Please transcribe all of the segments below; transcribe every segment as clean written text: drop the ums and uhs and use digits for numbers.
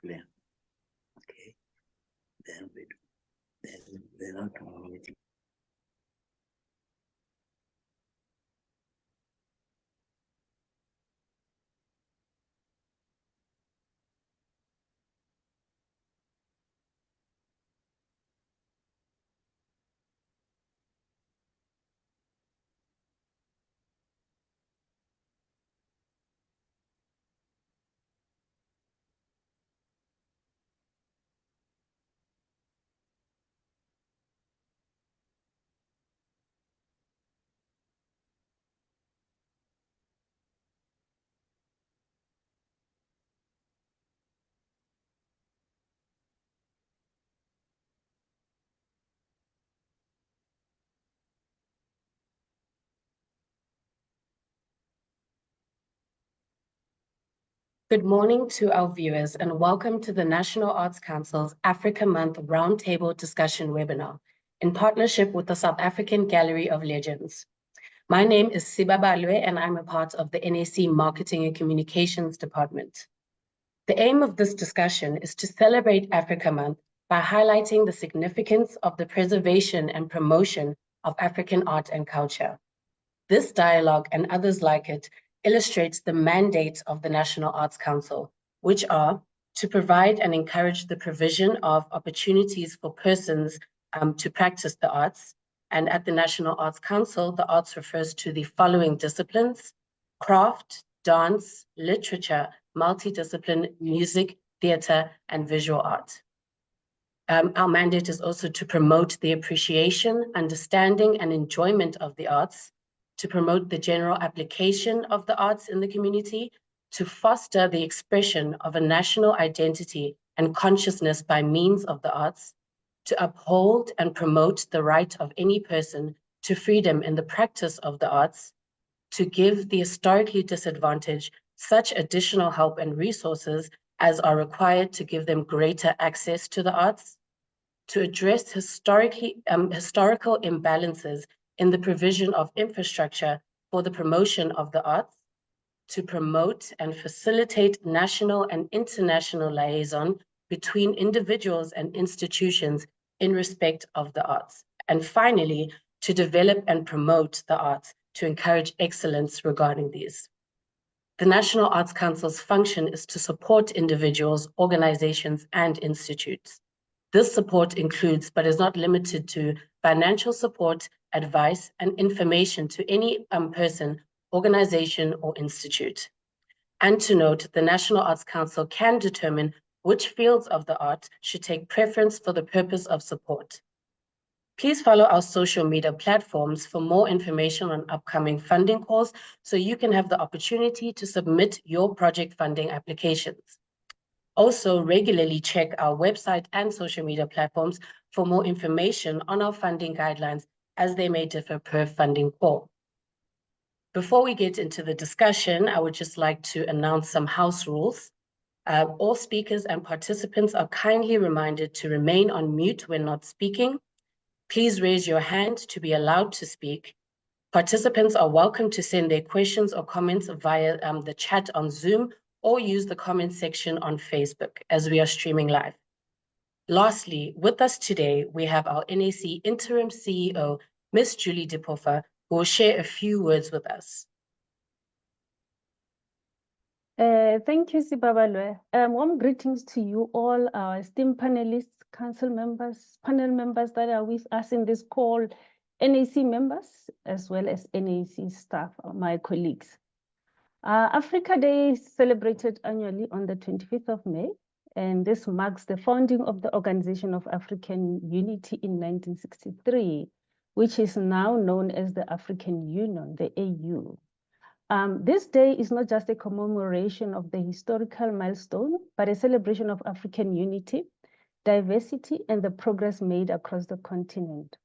Clear. Okay. Then we do. Then our community. Good morning to our viewers and welcome to the National Arts Council's Africa Month Roundtable Discussion webinar in partnership with the South African Gallery of Legends. My name is Siba Balwe and I'm a part of the NAC Marketing and Communications Department. The aim of this discussion is to celebrate Africa Month by highlighting the significance of the preservation and promotion of African art and culture. This dialogue and others like it illustrates the mandate of the National Arts Council, which are to provide and encourage the provision of opportunities for persons to practice the arts. And at the National Arts Council, the arts refers to the following disciplines: craft, dance, literature, multidiscipline, music, theater, and visual art. Our mandate is also to promote the appreciation, understanding, and enjoyment of the arts, to promote the general application of the arts in the community, to foster the expression of a national identity and consciousness by means of the arts, to uphold and promote the right of any person to freedom in the practice of the arts, to give the historically disadvantaged such additional help and resources as are required to give them greater access to the arts, to address historical imbalances in the provision of infrastructure for the promotion of the arts, to promote and facilitate national and international liaison between individuals and institutions in respect of the arts, and finally, to develop and promote the arts to encourage excellence regarding these. The National Arts Council's function is to support individuals, organizations, and institutes. This support includes, but is not limited to, financial support, advice, and information to any person, organization, or institute. And to note, the National Arts Council can determine which fields of the art should take preference for the purpose of support. Please follow our social media platforms for more information on upcoming funding calls so you can have the opportunity to submit your project funding applications. Also, regularly check our website and social media platforms for more information on our funding guidelines, as they may differ per funding call. Before we get into the discussion, I would just like to announce some house rules. All speakers and participants are kindly reminded to remain on mute when not speaking. Please raise your hand to be allowed to speak. Participants are welcome to send their questions or comments via the chat on Zoom or use the comment section on Facebook as we are streaming live. Lastly, with us today, we have our NAC Interim CEO, Ms. Julie Dipofa, who will share a few words with us. Thank you, Sibabalwe. Warm greetings to you all, our esteemed panelists, council members, panel members that are with us in this call, NAC members, as well as NAC staff, my colleagues. Africa Day is celebrated annually on the 25th of May, and this marks the founding of the Organization of African Unity in 1963, which is now known as the African Union, the AU. This day is not just a commemoration of the historical milestone, but a celebration of African unity, diversity, and the progress made across the continent.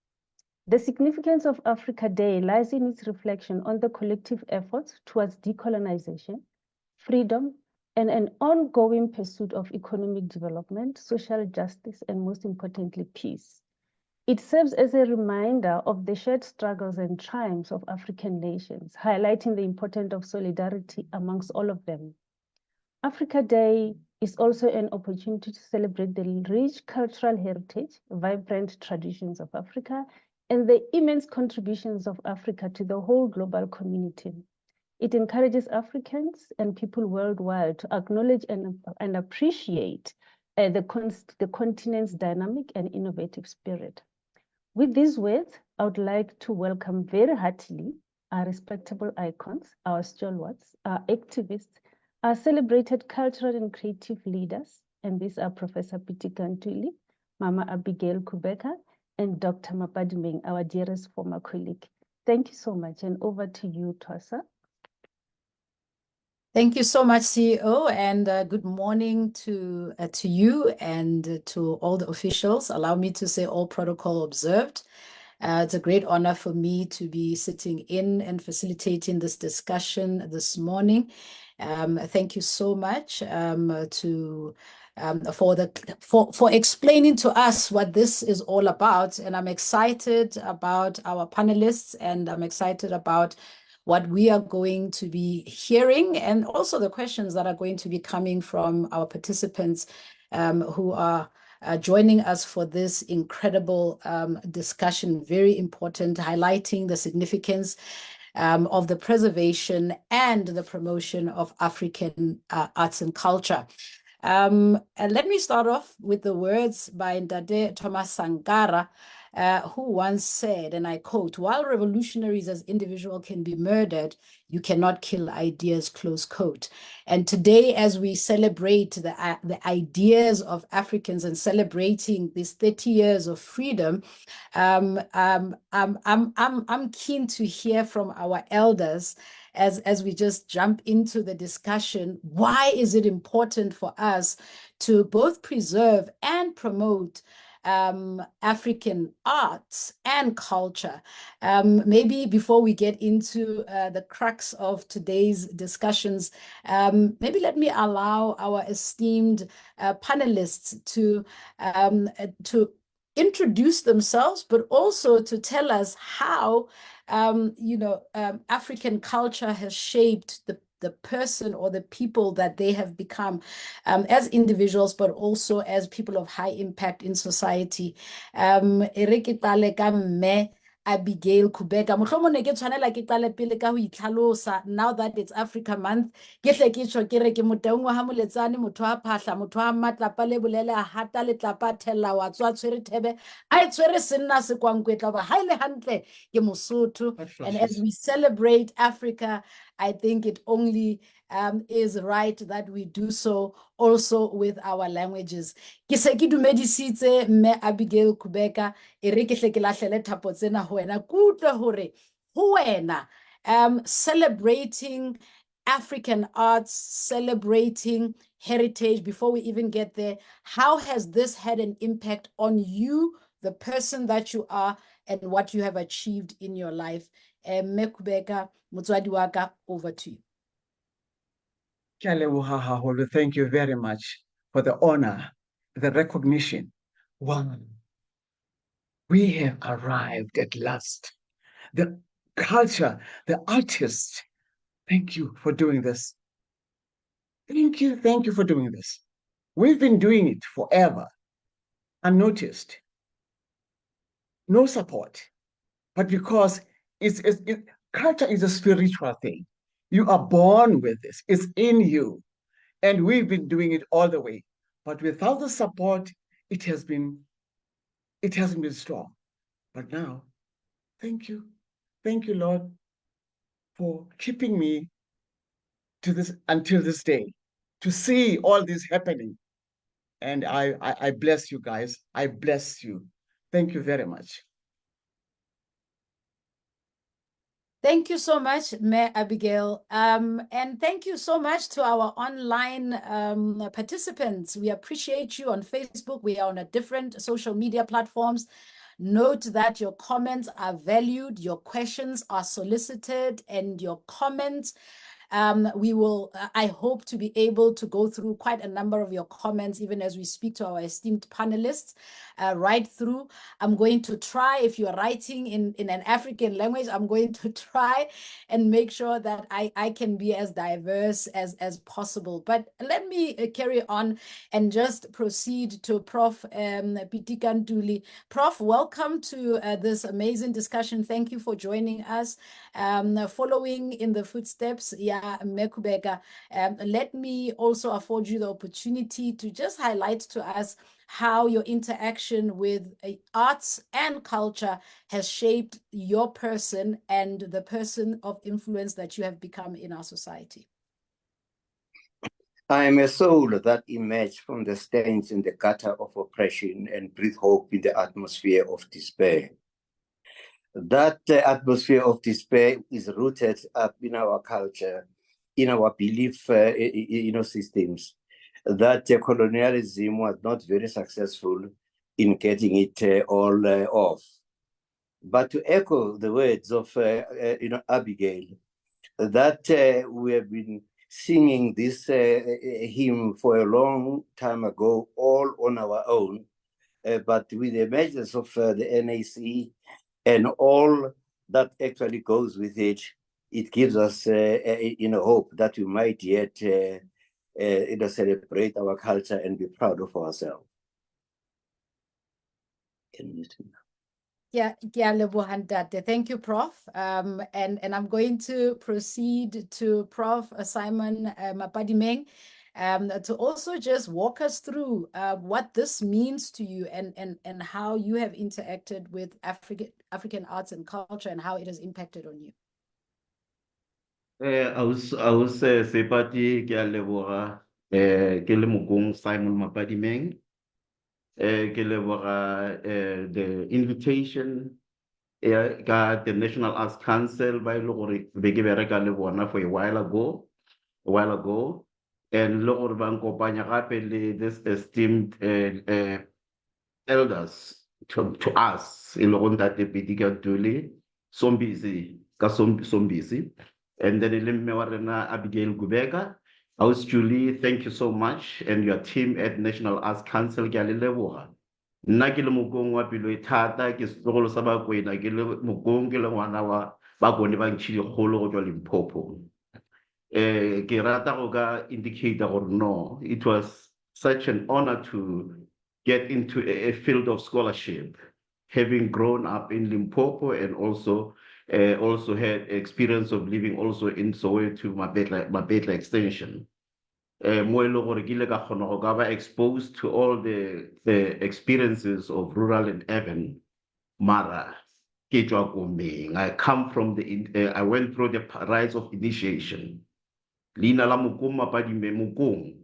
The significance of Africa Day lies in its reflection on the collective efforts towards decolonization, freedom, and an ongoing pursuit of economic development, social justice, and most importantly, peace. It serves as a reminder of the shared struggles and triumphs of African nations, highlighting the importance of solidarity amongst all of them. Africa Day It's also an opportunity to celebrate the rich cultural heritage, vibrant traditions of Africa, and the immense contributions of Africa to the whole global community. It encourages Africans and people worldwide to acknowledge and appreciate the continent's dynamic and innovative spirit. With these words, I would like to welcome very heartily our respectable icons, our stalwarts, our activists, our celebrated cultural and creative leaders, and these are Professor Pitika Ntuli, Mama Abigail Kubeka, and Dr. Mapadimeng, our dearest former colleague. Thank you so much, and over to you, Twasa. Thank you so much, CEO, and good morning to you and to all the officials. Allow me to say all protocol observed. It's a great honor for me to be sitting in and facilitating this discussion this morning. Thank you so much for explaining to us what this is all about. And I'm excited about our panelists, and I'm excited about what we are going to be hearing, and also the questions that are going to be coming from our participants who are joining us for this incredible discussion, very important, highlighting the significance of the preservation and the promotion of African arts and culture. And let me start off with the words by Ndade Thomas Sankara, who once said, and I quote, "While revolutionaries as individuals can be murdered, you cannot kill ideas," close quote. And today, as we celebrate the ideas of Africans and celebrating these 30 years of freedom, I'm keen to hear from our elders as we just jump into the discussion. Why is it important for us to both preserve and promote African arts and culture? Maybe before we get into the crux of today's discussions, maybe let me allow our esteemed panelists to introduce themselves, but also to tell us how African culture has shaped the person or the people that they have become as individuals, but also as people of high impact in society. Abigail Kubeka. Mohlomong ke tshwanela ke qale pele ka ho itlhalosa, now that it's Africa Month, ke hle ke tjho ke re ke moteong wa ha Moletsane, motho wa phahla, motho wa matlapa le bolele a hata letlapa thella wa tswa tshwere thebe a tshwere senna se kwankwetla ba ha ile hantle ke Mosotho. And as we celebrate Africa, I think it only is right that we do so also with our languages. Ke se ke dumedisitse mme Abigail Kubeka, e re ke hle ke lahlele thapo tsena ho wena, kutlwe hore ho wena celebrating African arts, celebrating heritage. Before we even get there, how has this had an impact on you, the person that you are, and what you have achieved in your life? Mme Kubeka, motswadi wa ka, over to you. Thank you very much for the honor, the recognition. Wow. We have arrived at last. The culture, the artists, thank you for doing this. Thank you for doing this. We've been doing it forever, unnoticed, no support, but because culture is a spiritual thing. You are born with this, it's in you. And we've been doing it all the way. But without the support, it hasn't been strong. But now, thank you, Lord, for keeping me to this until this day, to see all this happening. And I bless you guys. I bless you. Thank you very much. Thank you so much, Mayor Abigail. And thank you so much to our online participants. We appreciate you on Facebook. We are on different social media platforms. Note that your comments are valued, your questions are solicited, and your comments We will, I hope to be able to go through quite a number of your comments, even as we speak to our esteemed panelists, right through. I'm going to try, if you're writing in an African language, I'm going to try and make sure that I can be as diverse as possible. But let me carry on and just proceed to Prof. Pitika Ntuli. Prof, welcome to this amazing discussion. Thank you for joining us. Following in the footsteps, Mekubeka, let me also afford you the opportunity to just highlight to us how your interaction with arts and culture has shaped your person and the person of influence that you have become in our society. I am a soul that emerged from the stains in the gutter of oppression and breathe hope in the atmosphere of despair. That atmosphere of despair is rooted up in our culture, in our belief systems, that colonialism was not very successful in getting it all off. But to echo the words of Abigail, that we have been singing this hymn for a long time ago, all on our own, but with the emergence of the NAC and all that actually goes with it, it gives us hope that we might yet celebrate our culture and be proud of ourselves. Yeah, thank you, Prof. And I'm going to proceed to Prof. Simon Mapadimeng to also just walk us through what this means to you and how you have interacted with African arts and culture and how it has impacted on you. I was Sepati ke a leboga ke le mokong Simon Mapadimeng. Ke leboga the invitation ka the National Arts Council ba ile gore be ke bereka le bona for a while ago and le gore ba nkopanya gape le this esteemed elders to us in Ntate Pitika Ntuli Sombisi ka Sombisi and then le mme wa rena Abigail Gubeka. House Julie, thank you so much, and your team at National Arts Council ke a le leboga. Nna ke le mokong wa pelo e thata ke setlogolo sa Bakwena ke le mokong ke le ngwana wa Bakone ba ntšhidi kgolo go tswa Limpopo. Ke rata go ka indicate gore no, it was such an honor to get into a field of scholarship, having grown up in Limpopo and also had experience of living also in Soweto, Mabetla Extension. Mo e le gore ke ile ka kgona go ka ba exposed to all the experiences of rural and urban. Mara, ke tswa ko Meng. I come from I went through the rites of initiation. Leina la Mokong Mapadimeng Mokong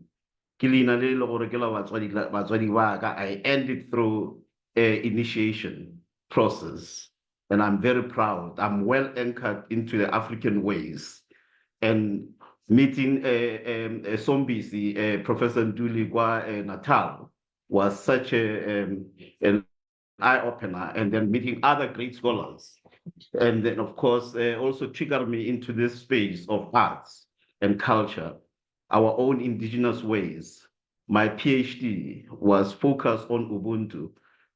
ke leina le le gore ke la batswadi ba ka. I ended through initiation process, and I'm very proud. I'm well anchored into the African ways. And meeting Sombisi, Professor Ntuli kwa Natal was such an eye-opener, and then meeting other great scholars. And then, of course, also triggered me into this space of arts and culture, our own indigenous ways. My PhD was focused on Ubuntu.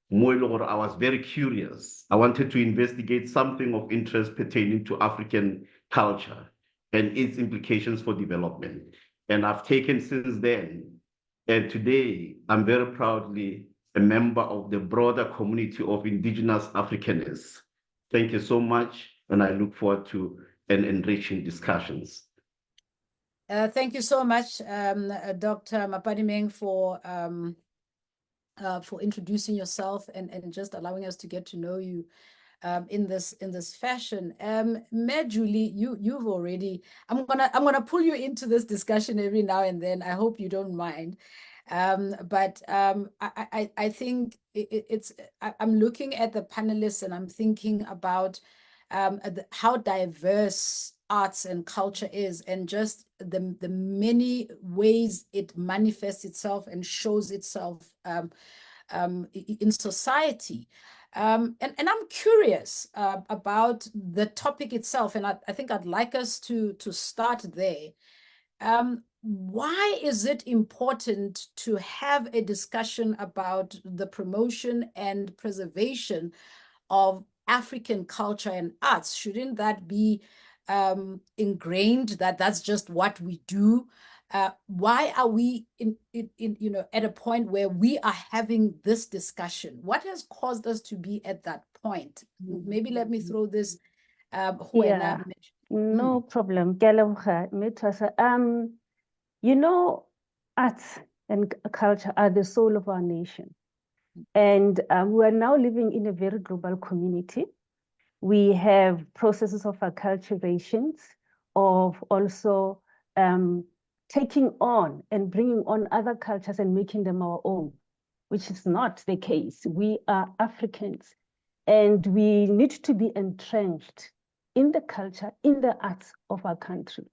I was very curious. I wanted to investigate something of interest pertaining to African culture and its implications for development. And I've taken since then. And today, I'm very proudly a member of the broader community of indigenous Africanists. Thank you so much, and I look forward to an enriching discussions. Thank you so much, Dr. Mapadimeng, for introducing yourself and just allowing us to get to know you in this fashion. Julie, you've already. I'm gonna pull you into this discussion every now and then. I hope you don't mind. But I think I'm looking at the panelists and I'm thinking about how diverse arts and culture is, and just the many ways it manifests itself and shows itself in society. And I'm curious about the topic itself, and I think I'd like us to start there. Why is it important to have a discussion about the promotion and preservation of African culture and arts? Shouldn't that be ingrained that that's just what we do? Why are we in at a point where we are having this discussion? What has caused us to be at that point? Maybe let me throw this Yeah, no problem. Ke a leboga, mme Thwasa. You know, arts and culture are the soul of our nation. And we are now living in a very global community. We have processes of acculturations, of also taking on and bringing on other cultures and making them our own, which is not the case. We are Africans, and we need to be entrenched in the culture, in the arts of our country.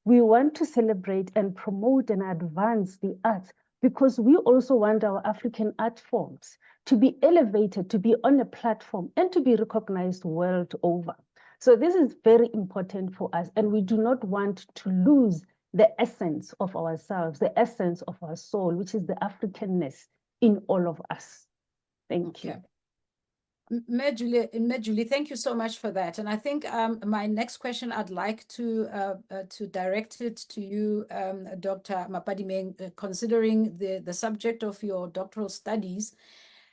We want to celebrate and promote and advance the arts because we also want our African art forms to be elevated, to be on a platform, and to be recognized world over. So this is very important for us, and we do not want to lose the essence of ourselves, the essence of our soul, which is the Africanness in all of us. Thank you. Julie, thank you so much for that. And I think my next question, I'd like to direct it to you, Dr. Mapadimeng, considering the subject of your doctoral studies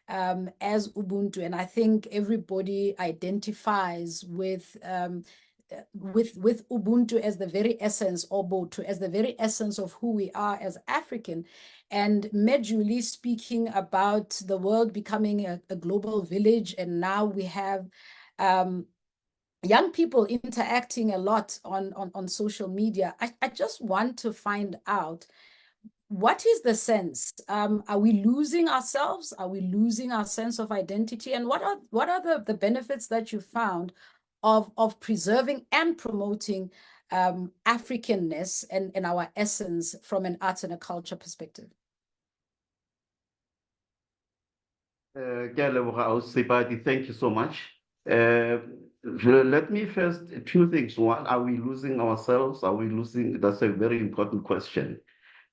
as Ubuntu. And I think everybody identifies with Ubuntu as the very essence, or Ubuntu as the very essence of who we are as African. And Julie speaking about the world becoming a global village, and now we have young people interacting a lot on social media. I just want to find out, what is the sense? Are we losing ourselves? Are we losing our sense of identity? And what are the benefits that you found of preserving and promoting Africanness and our essence from an arts and a culture perspective? Thank you so much. Let me first, two things. One, are we losing ourselves? Are we losing? That's a very important question.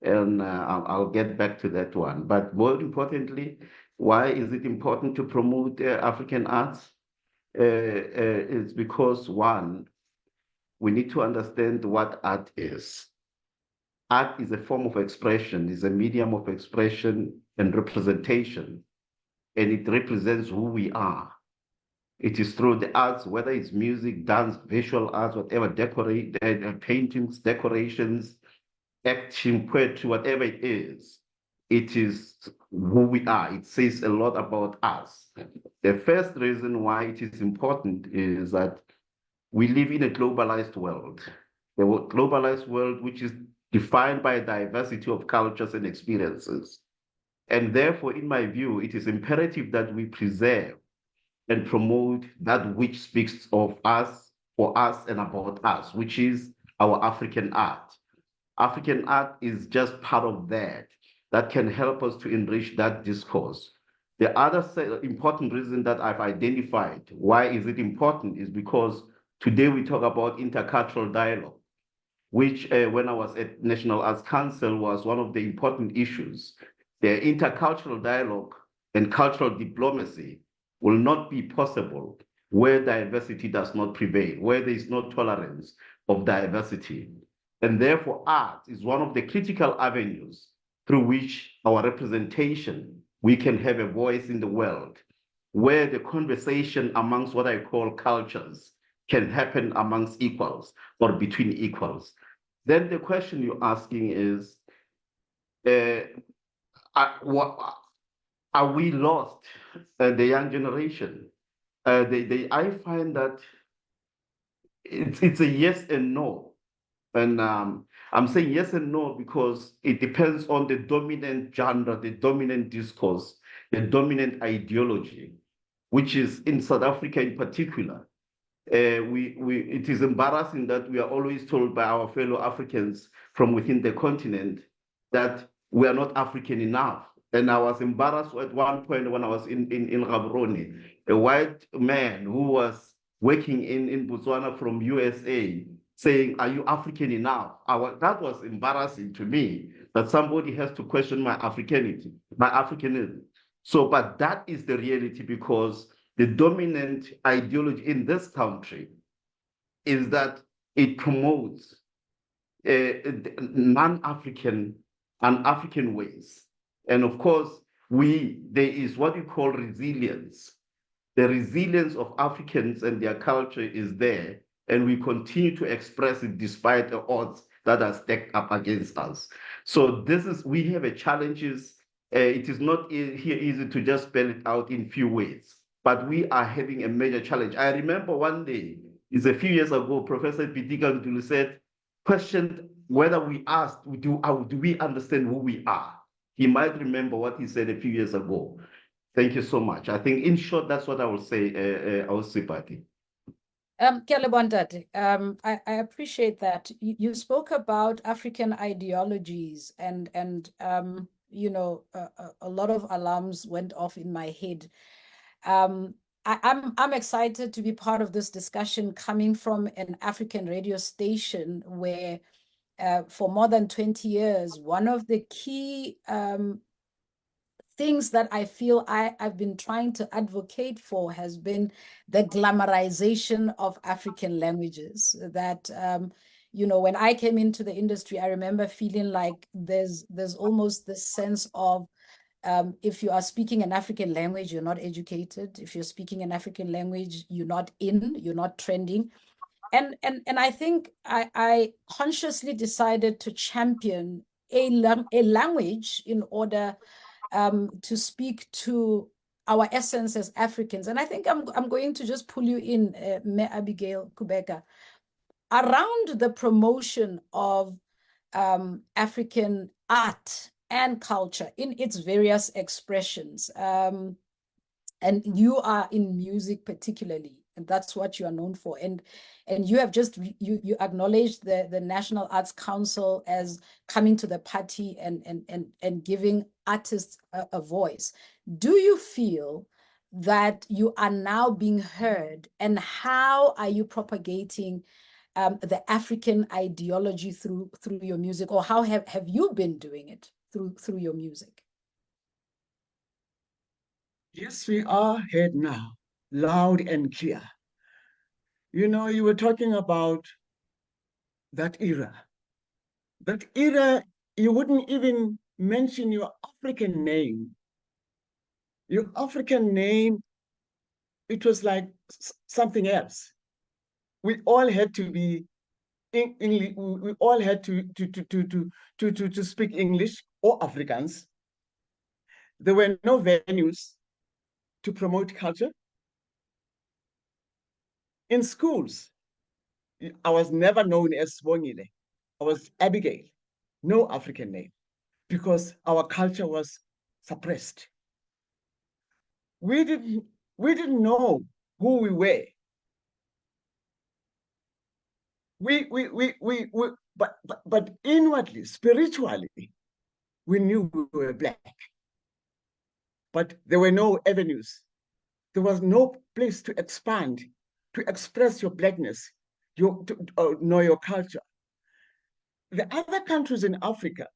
And I'll get back to that one. But more importantly, why is it important to promote African arts? It's because, one, we need to understand what art is. Art is a form of expression, is a medium of expression and representation, and it represents who we are. It is through the arts, whether it's music, dance, visual arts, whatever, paintings, decorations, acting, poetry, whatever it is who we are. It says a lot about us. The first reason why it is important is that we live in a globalized world. The globalized world, which is defined by a diversity of cultures and experiences. And therefore, in my view, it is imperative that we preserve and promote that which speaks of us, for us, and about us, which is our African art. African art is just part of that can help us to enrich that discourse. The other important reason that I've identified, why is it important, is because today we talk about intercultural dialogue, which when I was at National Arts Council was one of the important issues. The intercultural dialogue and cultural diplomacy will not be possible where diversity does not prevail, where there is no tolerance of diversity. And therefore, art is one of the critical avenues through which our representation, we can have a voice in the world, where the conversation amongst what I call cultures can happen amongst equals or between equals. Then the question you're asking is, are we lost, the young generation? I find that it's a yes and no. And I'm saying yes and no because it depends on the dominant genre, the dominant discourse, the dominant ideology, which is in South Africa in particular. It is embarrassing that we are always told by our fellow Africans from within the continent that we are not African enough. And I was embarrassed at one point when I was in Gaborone, a white man who was working in Botswana from USA saying, "Are you African enough?" That was embarrassing to me, that somebody has to question my Africanity, my Africanism. So, but that is the reality, because the dominant ideology in this country is that it promotes non-African and African ways. And of course, there is what we call resilience. The resilience of Africans and their culture is there, and we continue to express it despite the odds that are stacked up against us. So we have a challenges. It is not here easy to just spell it out in few ways, but we are having a major challenge. I remember one day, it's a few years ago, Professor Pitika Ntuli said, questioned whether we asked, do we understand who we are? He might remember what he said a few years ago. Thank you so much. I think, in short, that's what I will say, our Sipati. I appreciate that. You spoke about African ideologies, and you know, a lot of alarms went off in my head. I'm excited to be part of this discussion, coming from an African radio station where for more than 20 years, one of the key things that I feel I've been trying to advocate for has been the glamorization of African languages. That, you know, when I came into the industry, I remember feeling like there's almost this sense of, if you are speaking an African language, you're not educated. If you're speaking an African language, you're not trending. And I think I consciously decided to champion a language in order to speak to our essence as Africans. And I think I'm going to just pull you in, Me Abigail Kubeka, around the promotion of African art and culture in its various expressions. And you are in music particularly, and that's what you are known for. And you have just, you acknowledged the National Arts Council as coming to the party and giving artists a voice. Do you feel that you are now being heard, and how are you propagating the African ideology through your music, or how have you been doing it through your music? Yes, we are heard now, loud and clear. You know, you were talking about that era. That era, you wouldn't even mention your African name. Your African name, it was like something else. We all had to be English. We all had to speak English or Afrikaans. There were no venues to promote culture. In schools, I was never known as Swongile. I was Abigail, no African name, because our culture was suppressed. We didn't know who we were. But inwardly, spiritually, we knew we were Black. But there were no avenues. There was no place to expand, to express your Blackness, know your culture. The other countries in Africa,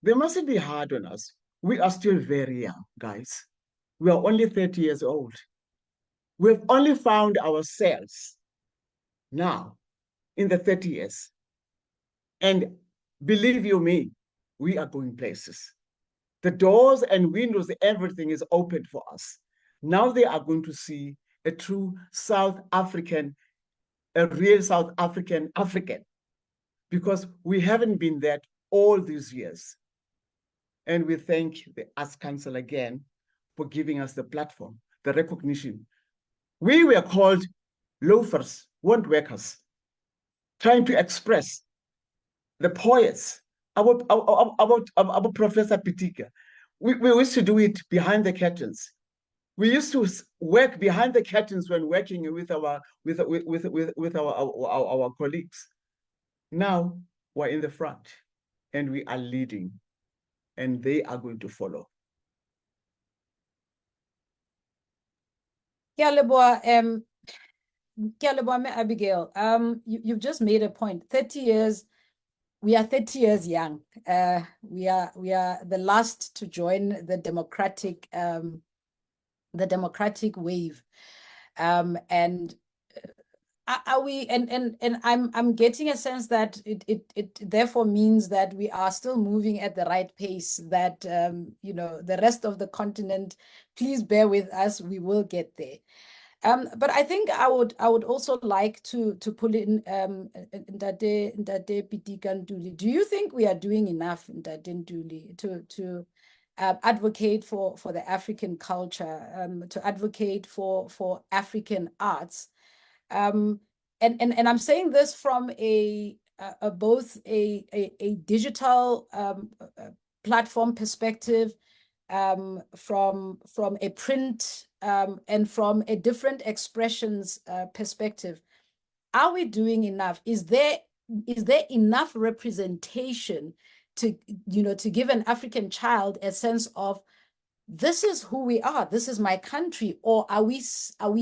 they mustn't be hard on us. We are still very young, guys. We are only 30 years old. We've only found ourselves now in the 30 years. And believe you me, we are going places. The doors and windows, everything is open for us. Now they are going to see a true South African, a real South African, because we haven't been that all these years. And we thank the Arts Council again for giving us the platform, the recognition. We were called loafers, want workers, trying to express the poets, about Professor Pitika. We used to do it behind the curtains. We used to work behind the curtains when working with our colleagues. Now we're in the front and we are leading, and they are going to follow. Ke a leboha, ke a leboha, me Abigail. You've just made a point. 30 years, we are 30 years young. We are the last to join the democratic wave. And are we, and I'm getting a sense that it therefore means that we are still moving at the right pace, that you know, the rest of the continent, please bear with us, we will get there. But I think I would also like to pull in Ndade Pitika Ntuli. Do you think we are doing enough, Ndade Ntuli, to advocate for the African culture, to advocate for African arts? And I'm saying this from both a digital platform perspective, from a print and from a different expressions perspective. Are we doing enough? Is there enough representation to, you know, to give an African child a sense of, this is who we are, this is my country? Or are we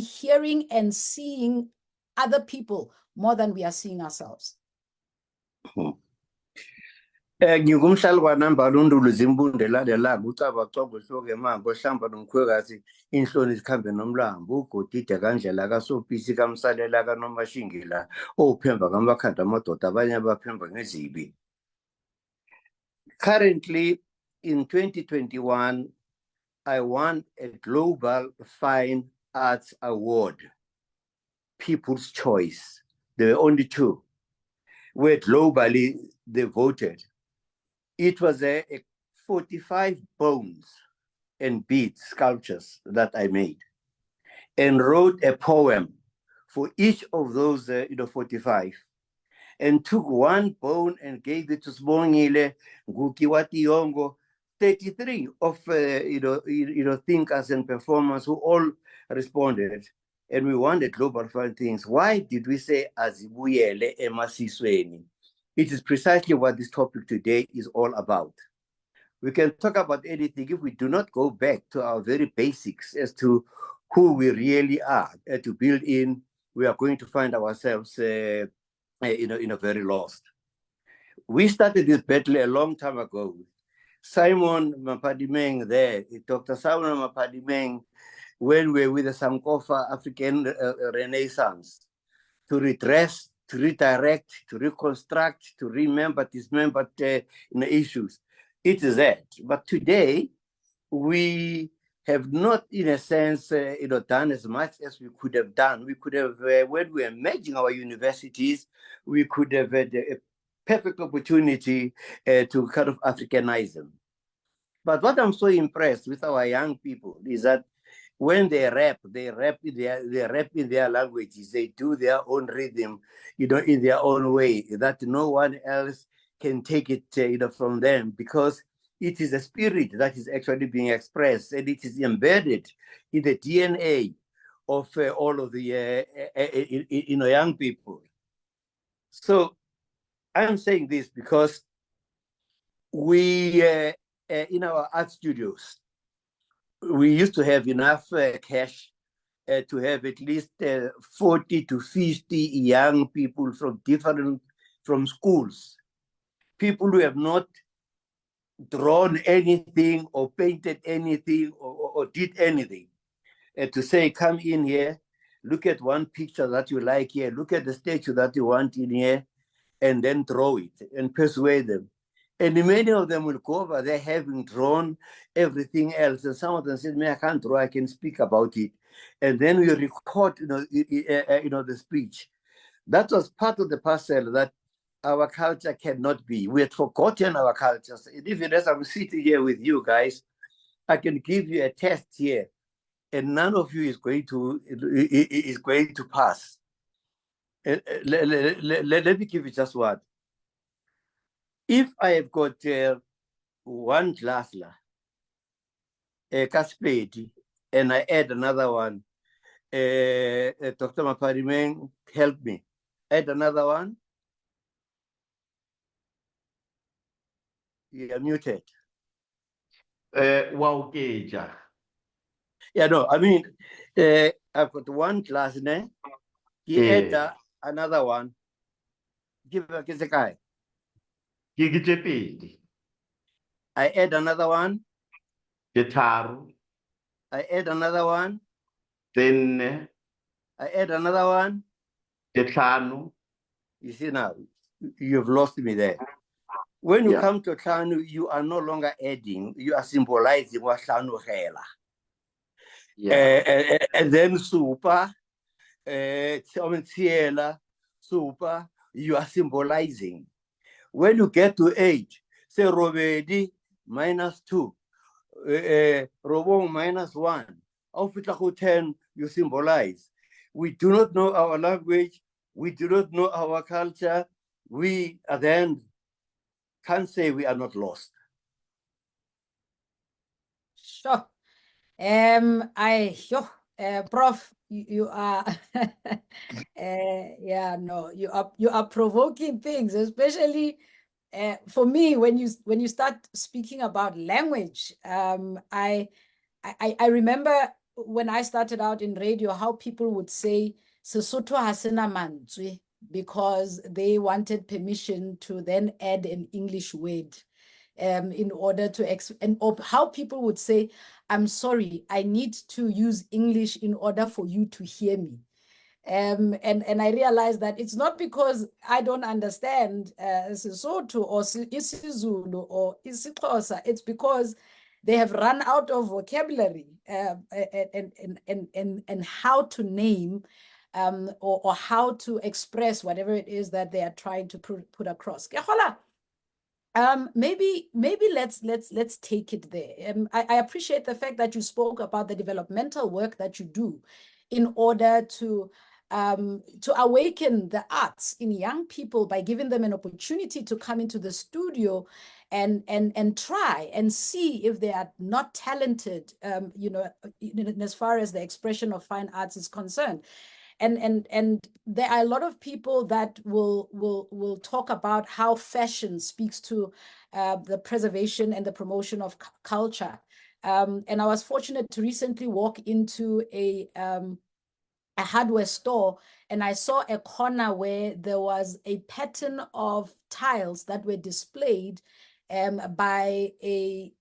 hearing and seeing other people more than we are seeing ourselves? Ngingumhlali kwaNambala uNduli Zimbunde lalela ucabacaba hloke mango hlamba nomkhwekazi inhloni zikhambe nomlambo ugodide kandlela kaSophisi kamsalela kaNomashingila ophemba ngamakhanda amadoda abanye abaphemba ngezibi. Currently in 2021 I won a Global Fine Arts Award, People's Choice. There were only two where globally they voted. It was a 45 bones and beads sculptures that I made, and wrote a poem for each of those 45, and took one bone and gave it to Sibongile Ngukiwati Yongo, 33 of thinkers and performers who all responded, and we won the Global Fine things. Why did we say Azibuyele Emasisweni? It is precisely what this topic today is all about. We can talk about anything if we do not go back to our very basics as to who we really are, to build in, we are going to find ourselves very lost. We started this battle a long time ago. Simon Mapadimeng there, Dr. Simon Mapadimeng, when we were with the Sankofa African Renaissance, to redress, to redirect, to reconstruct, to remember, dismember issues. It is that. But today, we have not, in a sense, done as much as we could have done. We could have, when we were merging our universities, we could have had a perfect opportunity to kind of Africanize them. But what I'm so impressed with our young people is that when they rap in their languages. They do their own rhythm, in their own way, that no one else can take it, from them, because it is a spirit that is actually being expressed, and it is embedded in the DNA of all of the young people. So I'm saying this because we, in our art studios, we used to have enough cash to have at least 40 to 50 young people from schools, people who have not drawn anything or painted anything or did anything, to say, come in here, look at one picture that you like here, look at the statue that you want in here, and then draw it and persuade them. And many of them will go over there having drawn everything else. And some of them said, I can't draw, I can speak about it. And then we record, the speech. That was part of the parcel that our culture cannot be. We had forgotten our cultures. And even as I'm sitting here with you guys, I can give you a test here, and none of you is going to pass. Let me give you just one. If I have got one glass Caspedi, and I add another one, Dr. Mapadimeng, help me. Add another one. You are muted. Wow, Keja. Yeah, no, I mean, I've got one glass, ne? You Eh. add another one. Give a guy. Ke tse pedi, I add another one. tse tharo, I add another one. tse nne, I add another one. tse tlhano. You see now, you've lost me there. When you Yeah. come to Tlhanu, you are no longer adding, you are symbolizing what Tlhanu hela. Yeah. And then super, tiela, super, you are symbolizing. When you get to 8, say robedi -2, robong -1. Auf 10, you symbolize. We do not know our language. We do not know our culture. We then can't say we are not lost. Sure. Prof, you are, yeah, no, you are provoking things, especially for me when you start speaking about language. I remember when I started out in radio, how people would say Sesotho ha sena mantswe, because they wanted permission to then add an English word. In order to or how people would say, I'm sorry, I need to use English in order for you to hear me. And I realized that it's not because I don't understand Sesotho or isiZulu or isiXhosa. It's because they have run out of vocabulary and how to name or how to express whatever it is that they are trying to put across. Maybe let's take it there. I appreciate the fact that you spoke about the developmental work that you do in order to awaken the arts in young people by giving them an opportunity to come into the studio and try and see if they are not talented, as far as the expression of fine arts is concerned. And there are a lot of people that will talk about how fashion speaks to the preservation and the promotion of culture. And I was fortunate to recently walk into a hardware store, and I saw a corner where there was a pattern of tiles that were displayed by a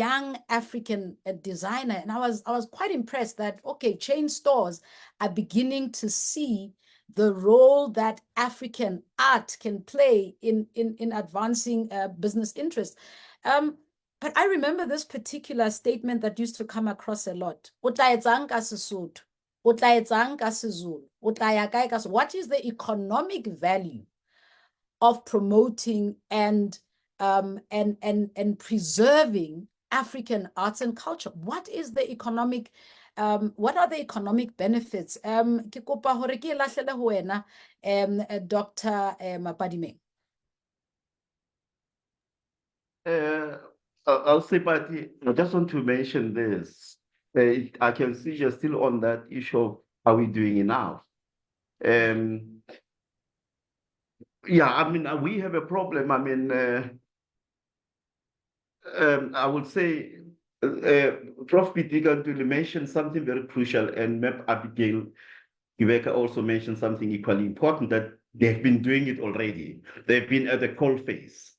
young African designer. And I was quite impressed that, okay, chain stores are beginning to see the role that African art can play in advancing business interests. But I remember this particular statement that used to come across a lot. What is the economic value of promoting and preserving African arts and culture? What is the economic what are the economic benefits? Ke kopa hore ke lahlele ho wena Dr. Mapadimeng. I'll say, but I just want to mention this. I can see you're still on that issue of are we doing enough? Yeah, I mean, we have a problem. I mean, I would say, Prof. Pitikantuli mentioned something very crucial, and Map Abigail Gibeka also mentioned something equally important, that they've been doing it already. They've been at the coal face.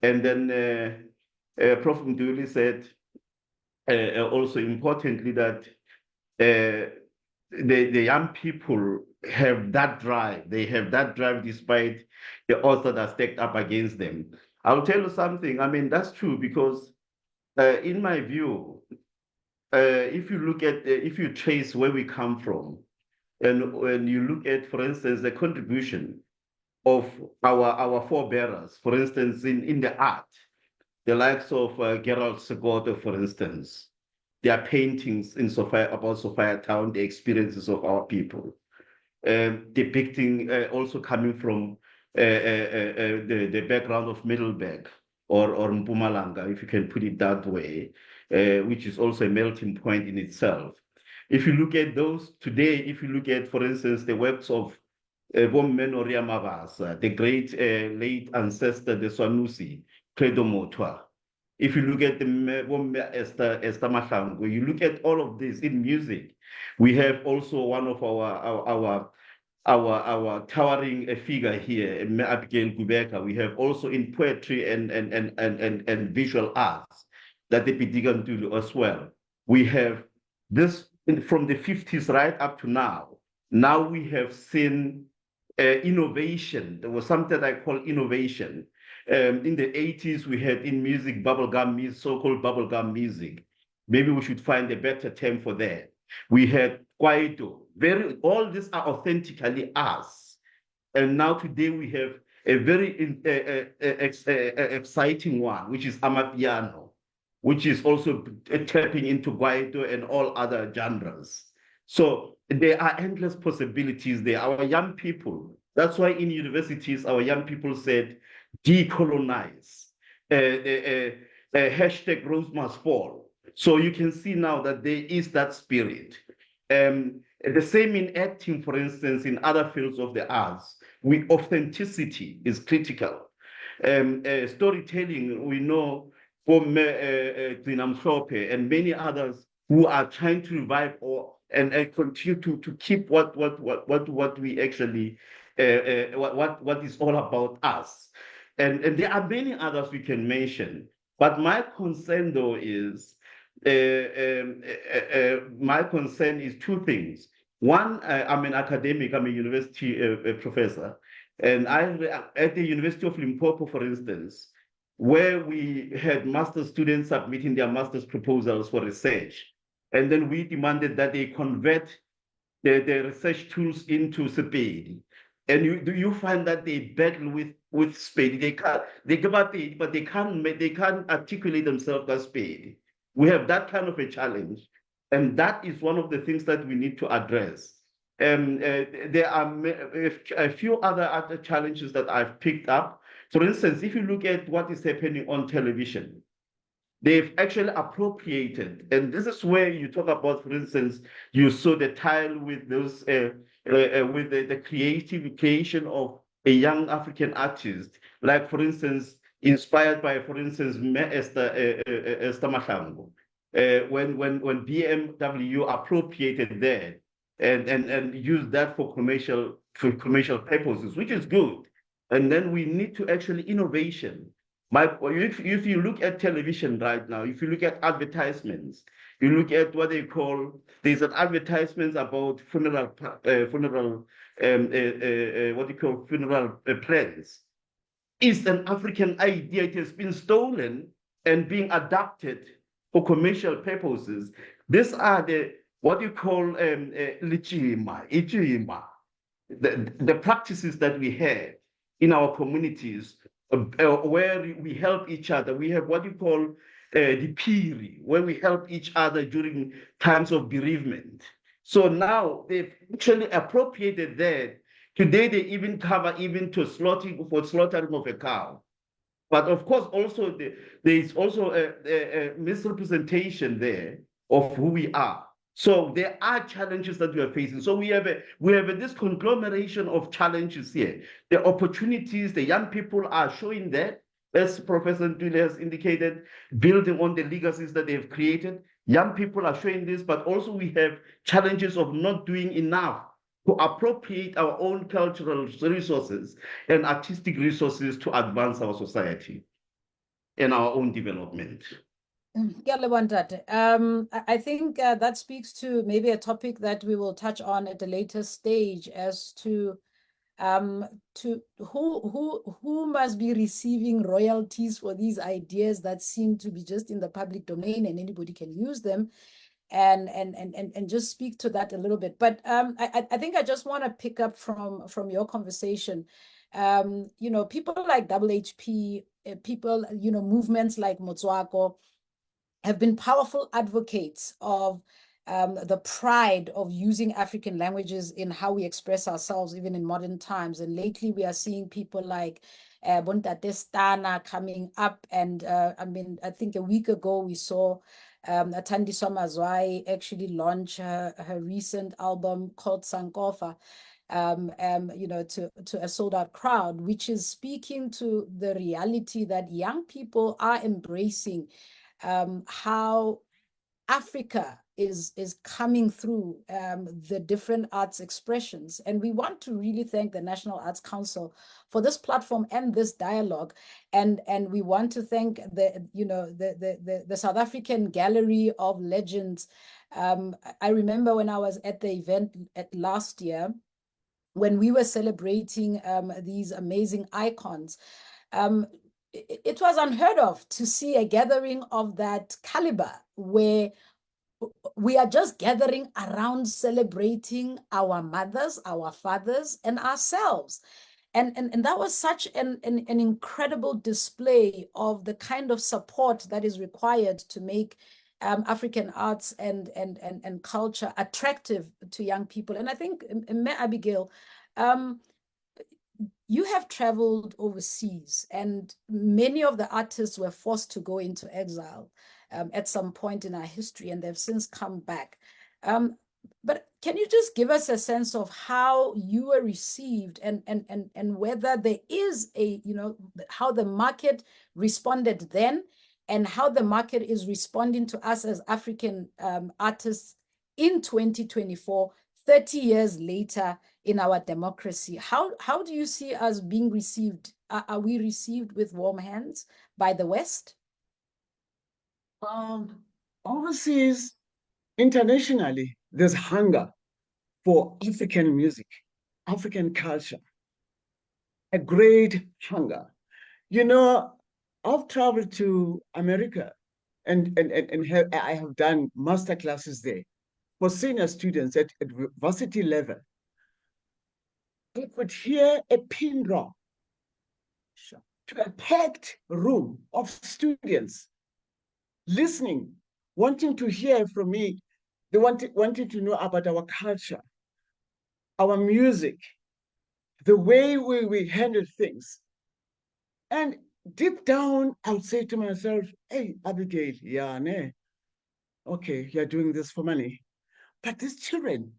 And then Prof. Mduli said, also importantly, that the young people have that drive. They have that drive despite the odds that are stacked up against them. I'll tell you something. I mean, that's true because in my view, if you look at, if you trace where we come from, and when you look at, for instance, the contribution of our forebearers, for instance, in the art, the likes of Gerald Segoto, for instance, their paintings in Sophia, about Sophia Town, the experiences of our people, depicting also coming from the background of Middleburg or Mpumalanga, if you can put it that way, which is also a melting point in itself. If you look at those today, if you look at, for instance, the works of Bommenoria Mabasa, the great late ancestor, the Swanusi, Credo Motwa, if you look at the Esther Mahlangu, you look at all of this in music. We have also one of our towering figure here, Abigail Gubeka. We have also in poetry and visual arts that they began to do as well. We have this from the 50s right up to now. Now we have seen innovation. There was something I call innovation. In the 80s, we had in music bubblegum music, so-called bubblegum music. Maybe we should find a better term for that. We had Kwaito. All these are authentically us. And now today we have a very exciting one, which is Amapiano, which is also tapping into Kwaito and all other genres. So there are endless possibilities there. Our young people, that's why in universities, our young people said, decolonize, hashtag Rose must fall. So you can see now that there is that spirit. The same in acting, for instance, in other fields of the arts, authenticity is critical. Storytelling, we know from Gcina Mhlophe and many others who are trying to revive and continue to keep what we actually what is all about us. And there are many others we can mention. But my concern though is my concern is two things. One, I'm an academic, I'm a university professor, and at the University of Limpopo, for instance, where we had master's students submitting their master's proposals for research, and then we demanded that they convert the research tools into Sepedi. And you find that they battle with Spade. They give up it, but they can't articulate themselves as Spade. We have that kind of a challenge, and that is one of the things that we need to address. There are a few other challenges that I've picked up. For instance, if you look at what is happening on television, they've actually appropriated, and this is where you talk about, for instance, you saw the tile with those with the creation of a young African artist, like for instance, inspired by, for instance, Esther Mahlangu, when BMW appropriated that and used that for commercial purposes, which is good. And then we need to actually innovation. If you look at television right now, if you look at advertisements, you look at what they call, there's an advertisements about funeral plans. It's an African idea. It has been stolen and being adapted for commercial purposes. These are what you call ijima, the practices that we have in our communities where we help each other. We have what you call the piri, where we help each other during times of bereavement. So now they've actually appropriated that. Today they even cover even to slaughtering of a cow. But of course, also there is also a misrepresentation there of who we are. So there are challenges that we are facing. So we have this conglomeration of challenges here. The opportunities, the young people are showing that, as Professor Ntuli has indicated, building on the legacies that they've created. Young people are showing this, but also we have challenges of not doing enough to appropriate our own cultural resources and artistic resources to advance our society and our own development. I think that speaks to maybe a topic that we will touch on at a later stage as to who must be receiving royalties for these ideas that seem to be just in the public domain and anybody can use them, and just speak to that a little bit. But I think I just want to pick up from your conversation. People like WHP, people, movements like Motswako have been powerful advocates of the pride of using African languages in how we express ourselves, even in modern times. And lately we are seeing people like Bontate Stana coming up. And I think a week ago we saw Atandiswa Mazwai actually launch her recent album called Sankofa. you know, to a sold out crowd, which is speaking to the reality that young people are embracing how Africa is coming through the different arts expressions. And we want to really thank the National Arts Council for this platform and this dialogue. And we want to thank the, you know, the South African Gallery of Legends. I remember when I was at the event last year, when we were celebrating these amazing icons, it was unheard of to see a gathering of that caliber where we are just gathering around celebrating our mothers, our fathers, and ourselves. And that was such an incredible display of the kind of support that is required to make African arts and culture attractive to young people. And I think, Abigail, you have traveled overseas, and many of the artists were forced to go into exile at some point in our history, and they've since come back. But can you just give us a sense of how you were received, and whether there is a, you know, how the market responded then, and how the market is responding to us as African artists in 2024, 30 years later in our democracy? How do you see us being received? Are we received with warm hands by the West? Overseas, internationally, there's hunger for African music, African culture, a great hunger. You know, I've traveled to America and I have done master classes there for senior students at varsity level. I could hear a pin drop to a packed room of students listening, wanting to hear from me. They wanted to know about our culture, our music, the way we handle things. And deep down, I would say to myself, hey, Abigail, yeah, ne, okay, you're doing this for money. But these children,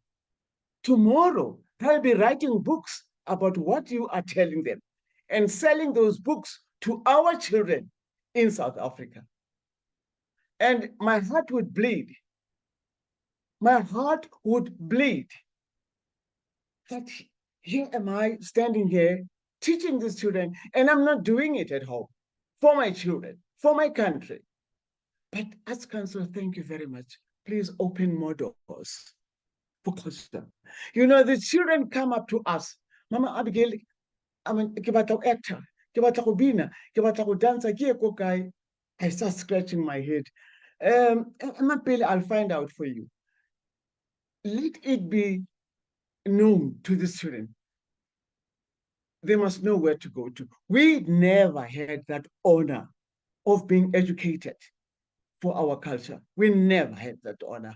tomorrow, they'll be writing books about what you are telling them and selling those books to our children in South Africa. And my heart would bleed. My heart would bleed that here am I standing here teaching these children, and I'm not doing it at home for my children, for my country. But as council, thank you very much. Please open more doors for culture. You know, the children come up to us, Mama Abigail, I mean, ke batla go actor, ke batla go bina, ke batla go dancer, ke ko kae? I start scratching my head. I'll find out for you. Let it be known to the children. They must know where to go to. We never had that honor of being educated for our culture. We never had that honor.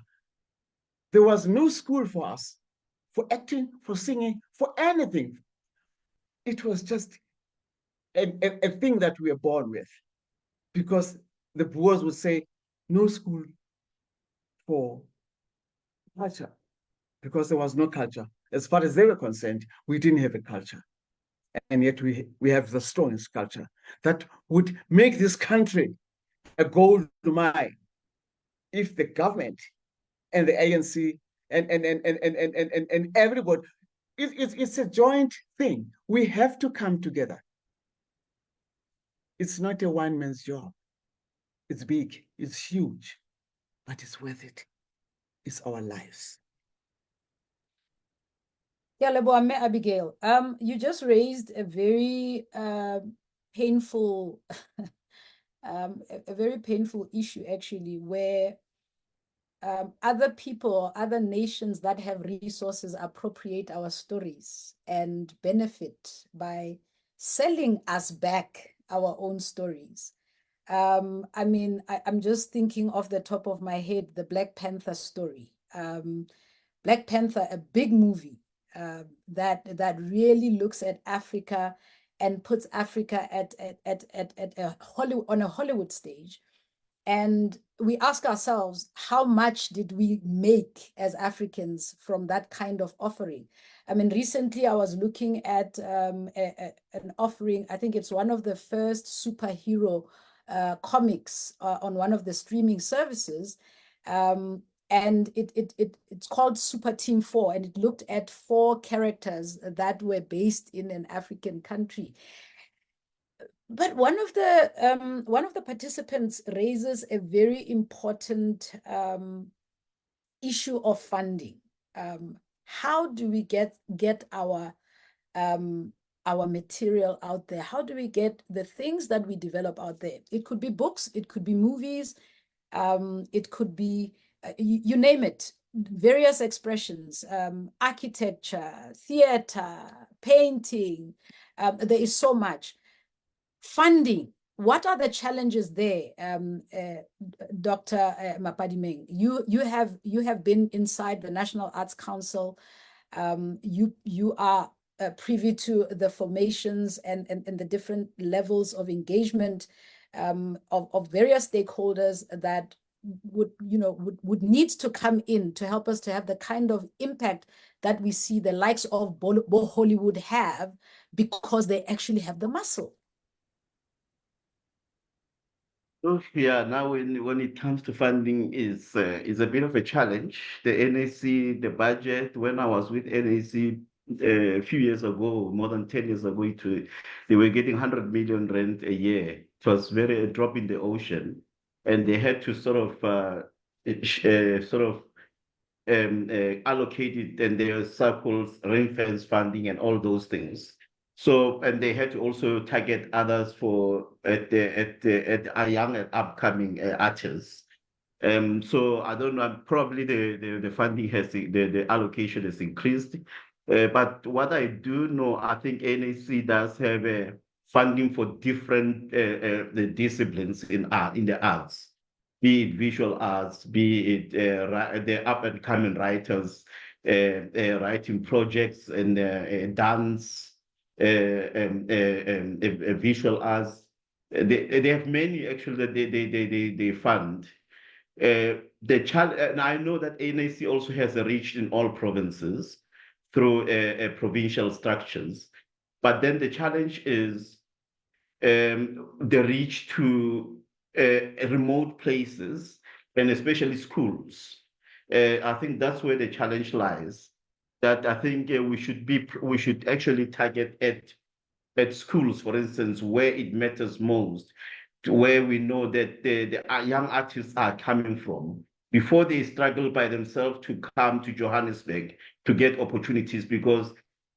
There was no school for us, for acting, for singing, for anything. It was just a thing that we were born with, because the Boers would say, no school for culture, because there was no culture. As far as they were concerned, we didn't have a culture. And yet we have the strongest culture that would make this country a gold mine if the government and the ANC and everybody, it's a joint thing. We have to come together. It's not a one man's job. It's big, it's huge, but it's worth it. It's our lives. Yeah, Leboame Abigail. You just raised a very painful, a very painful issue actually, where other people, other nations that have resources appropriate our stories and benefit by selling us back our own stories. I mean, I'm just thinking off the top of my head, the Black Panther story. Black Panther, a big movie that really looks at Africa and puts Africa at a Hollywood, on a Hollywood stage. And we ask ourselves, how much did we make as Africans from that kind of offering? I mean, recently I was looking at an offering, I think it's one of the first superhero comics on one of the streaming services. And it's called Super Team 4, and it looked at 4 characters that were based in an African country. But one of the participants raises a very important issue of funding. How do we get our material out there? How do we get the things that we develop out there? It could be books, it could be movies, it could be you name it, various expressions, architecture, theater, painting. There is so much. Funding, what are the challenges there, Dr. Mapadimeng? You have been inside the National Arts Council. You are privy to the formations and the different levels of engagement of various stakeholders that would need to come in to help us to have the kind of impact that we see the likes of Hollywood have, because they actually have the muscle. Oh, yeah, now when it comes to funding is a bit of a challenge. The NAC, the budget, when I was with NAC a few years ago, more than 10 years ago, they were getting 100 million rand a year. It was a drop in the ocean. And they had to sort of allocated, and there are circles, ring fence funding, and all those things. So, and they had to also target others for at our young and upcoming artists. So I don't know, probably the funding the allocation has increased. But what I do know, I think NAC does have funding for different the disciplines in the arts, be it visual arts, be it the up and coming writers writing projects, and dance, visual arts. They have many actually that they fund. The challenge, and I know that NAC also has a reach in all provinces through provincial structures, but then the challenge is the reach to remote places, and especially schools. I think that's where the challenge lies. That I think we should actually target at schools, for instance, where it matters most, to where we know that the young artists are coming from, before they struggle by themselves to come to Johannesburg to get opportunities, because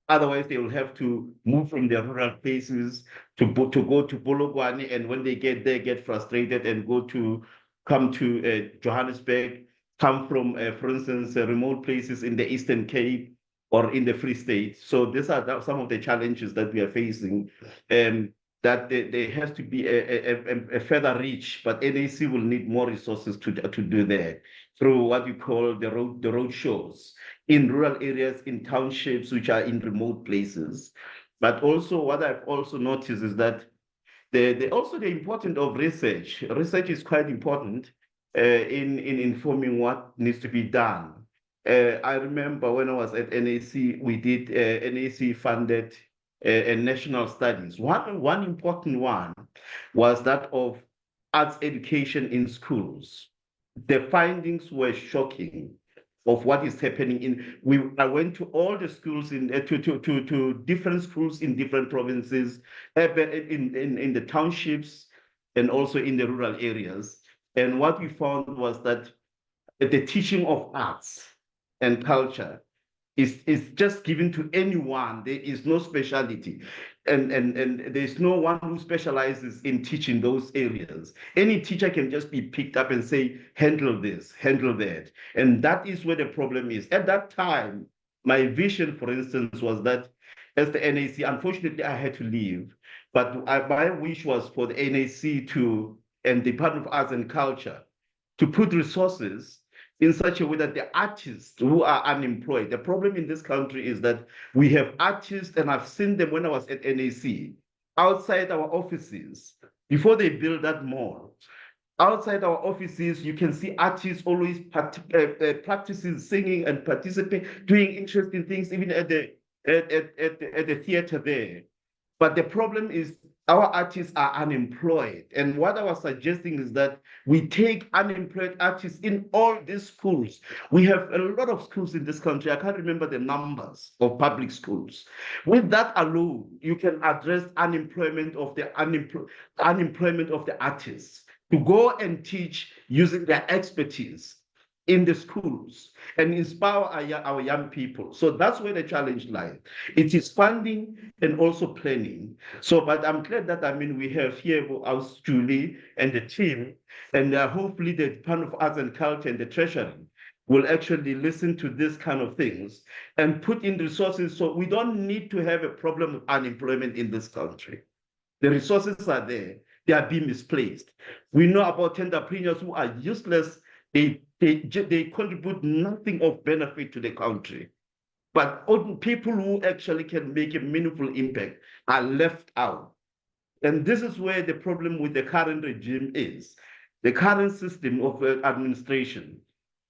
otherwise they will have to move from their rural places to go to Polokwane, and when they get there, get frustrated and come to Johannesburg, come from, for instance, remote places in the Eastern Cape or in the Free State. So these are some of the challenges that we are facing. That there has to be a further reach, but NAC will need more resources to do that through what we call the road shows in rural areas, in townships, which are in remote places. But also what I've also noticed is that also the importance of research. Research is quite important in informing what needs to be done. I remember when I was at NAC, we did NAC funded national studies. One important one was that of arts education in schools. The findings were shocking of what is happening I went to all the schools to different schools in different provinces, in the townships, and also in the rural areas. And what we found was that the teaching of arts and culture is just given to anyone. There is no speciality, and there's no one who specializes in teaching those areas. Any teacher can just be picked up and say, handle this, handle that. And that is where the problem is. At that time, my vision, for instance, was that as the NAC, unfortunately I had to leave, but my wish was for the NAC and Department of Arts and Culture to put resources in such a way that the artists who are unemployed, the problem in this country is that we have artists, and I've seen them when I was at NAC, outside our offices, before they build that mall, outside our offices, you can see artists always practicing singing and participate, doing interesting things, even at the theater there. But the problem is our artists are unemployed. And what I was suggesting is that we take unemployed artists in all these schools. We have a lot of schools in this country. I can't remember the numbers of public schools. With that alone, you can address unemployment of the unemployment of the artists to go and teach using their expertise in the schools and inspire our young people. So that's where the challenge lies. It is funding and also planning. So, but I'm glad that, I mean, we have here us, Julie and the team, and hopefully the Department of Arts and Culture and the Treasury will actually listen to this kind of things and put in resources so we don't need to have a problem of unemployment in this country. The resources are there. They are being misplaced. We know about entrepreneurs who are useless. They contribute nothing of benefit to the country. But people who actually can make a meaningful impact are left out. And this is where the problem with the current regime is. The current system of administration,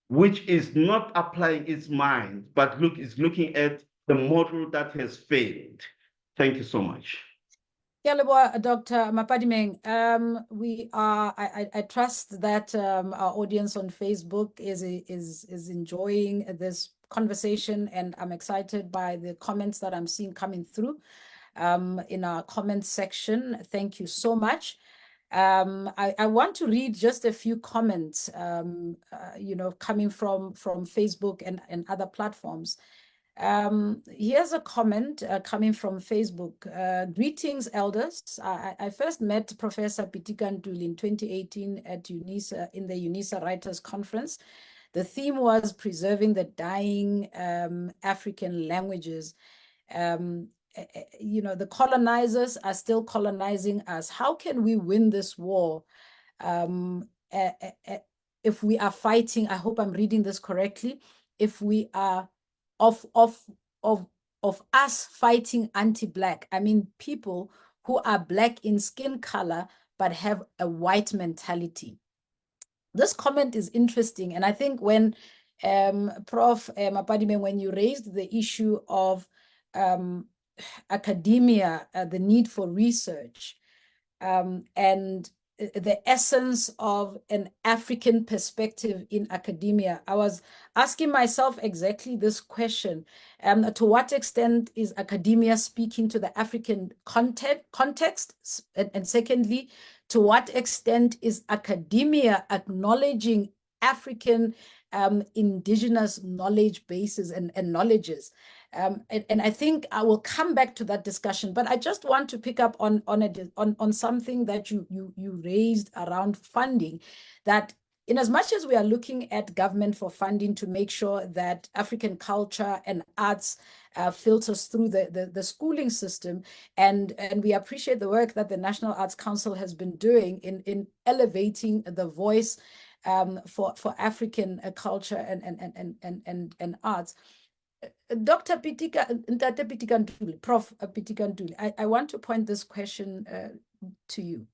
which is not applying its mind, but is looking at the model that has failed. Thank you so much. Dr. Mapadimeng, I trust that our audience on Facebook is enjoying this conversation, and I'm excited by the comments that I'm seeing coming through in our comments section. Thank you so much. I want to read just a few comments, coming from Facebook and other platforms. Here's a comment coming from Facebook. Greetings, elders. I first met Professor Pitika Ntuli in 2018 at UNISA, in the UNISA Writers Conference. The theme was preserving the dying African languages. The colonizers are still colonizing us. How can we win this war if we are fighting? I hope I'm reading this correctly. If we are of us fighting anti-Black, I mean people who are Black in skin color but have a white mentality. This comment is interesting, and I think when Prof. Mapadimeng, when you raised the issue of academia, the need for research, and the essence of an African perspective in academia, I was asking myself exactly this question. To what extent is academia speaking to the African context? And secondly, to what extent is academia acknowledging African indigenous knowledge bases and knowledges? And I think I will come back to that discussion, but I just want to pick up on something that you raised around funding, that in as much as we are looking at government for funding to make sure that African culture and arts filters through the schooling system, and we appreciate the work that the National Arts Council has been doing in elevating the voice for African culture and arts. Dr. Pitika Ntuli, Prof. Pitika Ntuli, I want to point this question to you.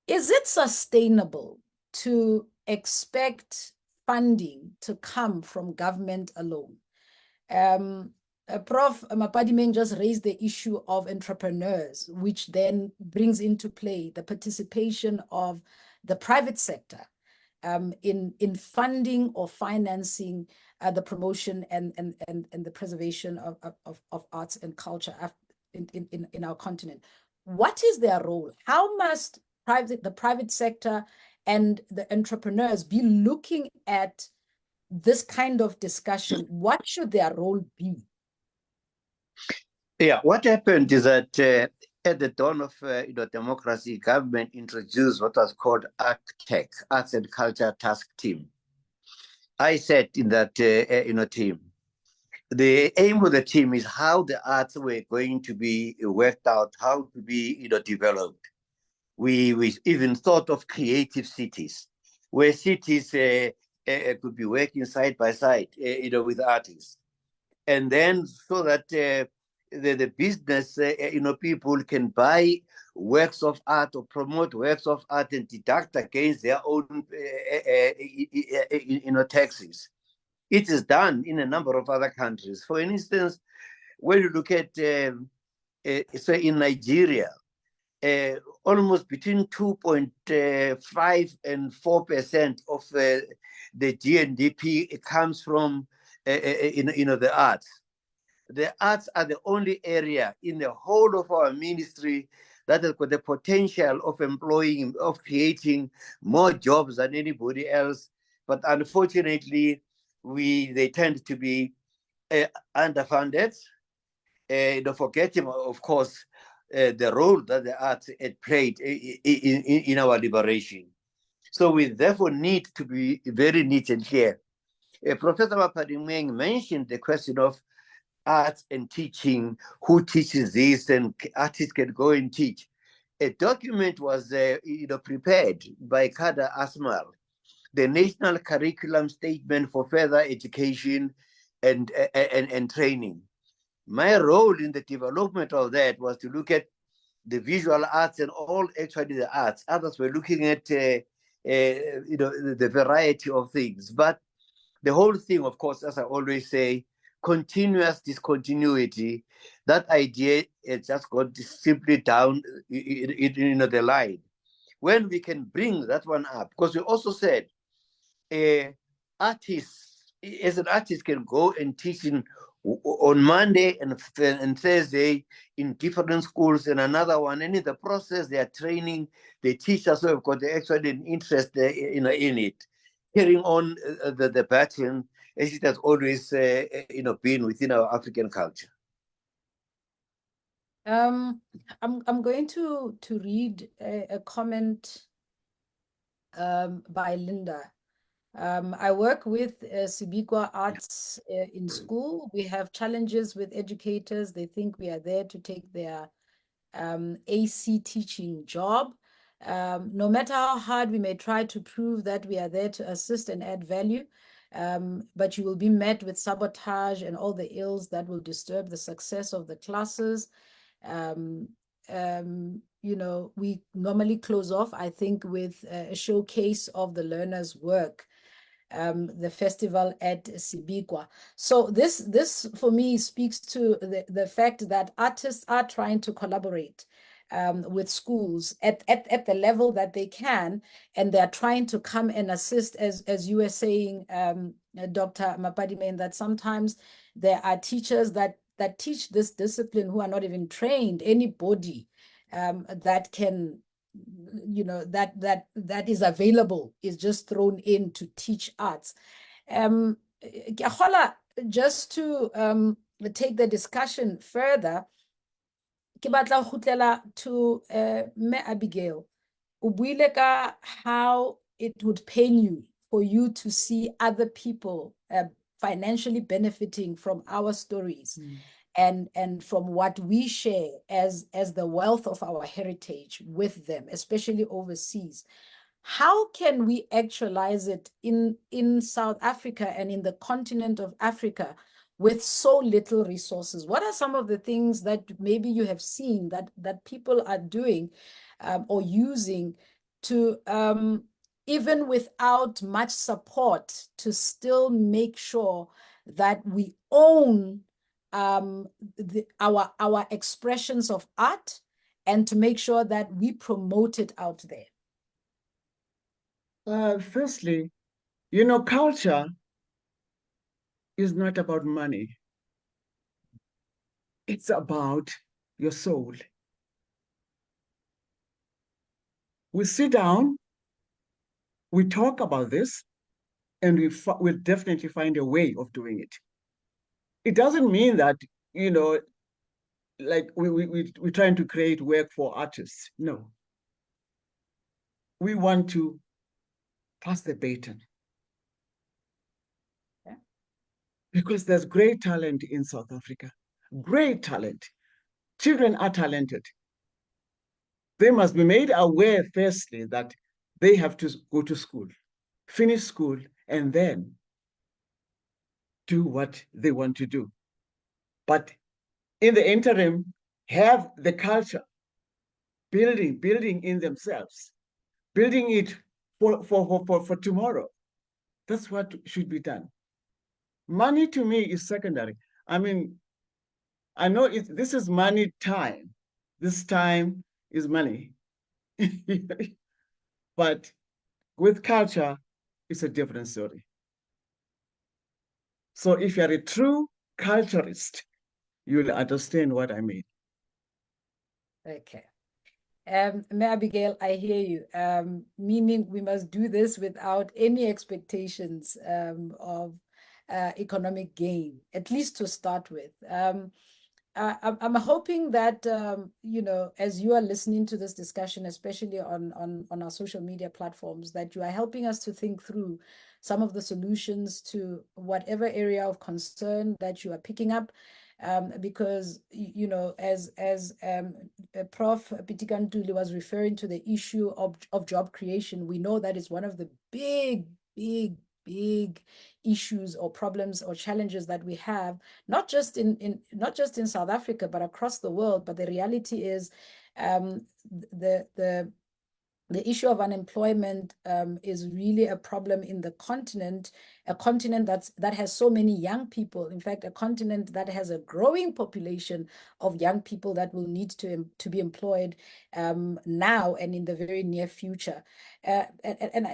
Is it sustainable to expect funding to come from government alone? Prof. Mapadimeng just raised the issue of entrepreneurs, which then brings into play the participation of the private sector in funding or financing the promotion and the preservation of arts and culture in our continent. What is their role? How must the private sector and the entrepreneurs be looking at this kind of discussion? What should their role be? Yeah, what happened is that at the dawn of democracy, government introduced what was called ACTEC, Arts and Culture Task Team. I sat in that team. The aim of the team is how the arts were going to be worked out, how to be developed. We even thought of creative cities, where cities could be working side by side with artists, and then so that the business, people can buy works of art or promote works of art and deduct against their own, taxes. It is done in a number of other countries. For instance, when you look at, say, in Nigeria, almost between 2.5 and 4% of the GNDP comes from, the arts. The arts are the only area in the whole of our ministry that has got the potential of employing, of creating more jobs than anybody else. But unfortunately, they tend to be underfunded. Forgetting, of course, the role that the arts had played in our liberation. So we therefore need to be very neat and clear. Professor Mapadimeng mentioned the question of arts and teaching, who teaches this, and artists can go and teach. A document was prepared by Kada Asmal, the National Curriculum Statement for Further Education and Training. My role in the development of that was to look at the visual arts and all actually the arts. Others were looking at the variety of things. But the whole thing, of course, as I always say, continuous discontinuity, that idea has just got simply down the line. When we can bring that one up, because we also said artists, as an artist, can go and teach on Monday and Thursday in different schools, and another one, and in the process they are training the teachers who have got actually an interest in it, carrying on the pattern as it has always been within our African culture. I'm going to read a comment by Linda. I work with Sibikwa Arts in school. We have challenges with educators. They think we are there to take their AC teaching job. No matter how hard we may try to prove that we are there to assist and add value, but you will be met with sabotage and all the ills that will disturb the success of the classes. We normally close off, I think, with a showcase of the learner's work, the festival at Sibikwa. So this for me speaks to the fact that artists are trying to collaborate with schools at the level that they can, and they're trying to come and assist, as you were saying, Dr. Mapadimeng, that sometimes there are teachers that teach this discipline who are not even trained. Anybody that can, that is available is just thrown in to teach arts. Just to take the discussion further, ke batla go khutlela to Me Abigail. O buile ka how it would pain you for you to see other people financially benefiting from our stories. And from what we share as the wealth of our heritage with them, especially overseas. How can we actualize it in South Africa and in the continent of Africa with so little resources? What are some of the things that maybe you have seen that people are doing or using to, even without much support, to still make sure that we own our expressions of art, and to make sure that we promote it out there? Firstly, culture is not about money. It's about your soul. We sit down, we talk about this, and we'll definitely find a way of doing it. It doesn't mean that, like we're trying to create work for artists. No. We want to pass the baton. Yeah. Because there's great talent in South Africa. Great talent. Children are talented. They must be made aware, firstly, that they have to go to school, finish school, and then do what they want to do. But in the interim, have the culture building in themselves, building it for tomorrow. That's what should be done. Money to me is secondary. I mean, I know this is money time. This time is money. But with culture, it's a different story. So if you're a true culturist, you'll understand what I mean. Okay. Mayor Abigail, I hear you. Meaning we must do this without any expectations of economic gain, at least to start with. I'm hoping that, you know, as you are listening to this discussion, especially on our social media platforms, that you are helping us to think through some of the solutions to whatever area of concern that you are picking up. Because, you know, as Prof. Pitikantuli was referring to the issue of job creation, we know that is one of the big issues or problems or challenges that we have, not just in South Africa, but across the world. But the reality is the issue of unemployment is really a problem in the continent, a continent that has so many young people. In fact, a continent that has a growing population of young people that will need to be employed now and in the very near future. And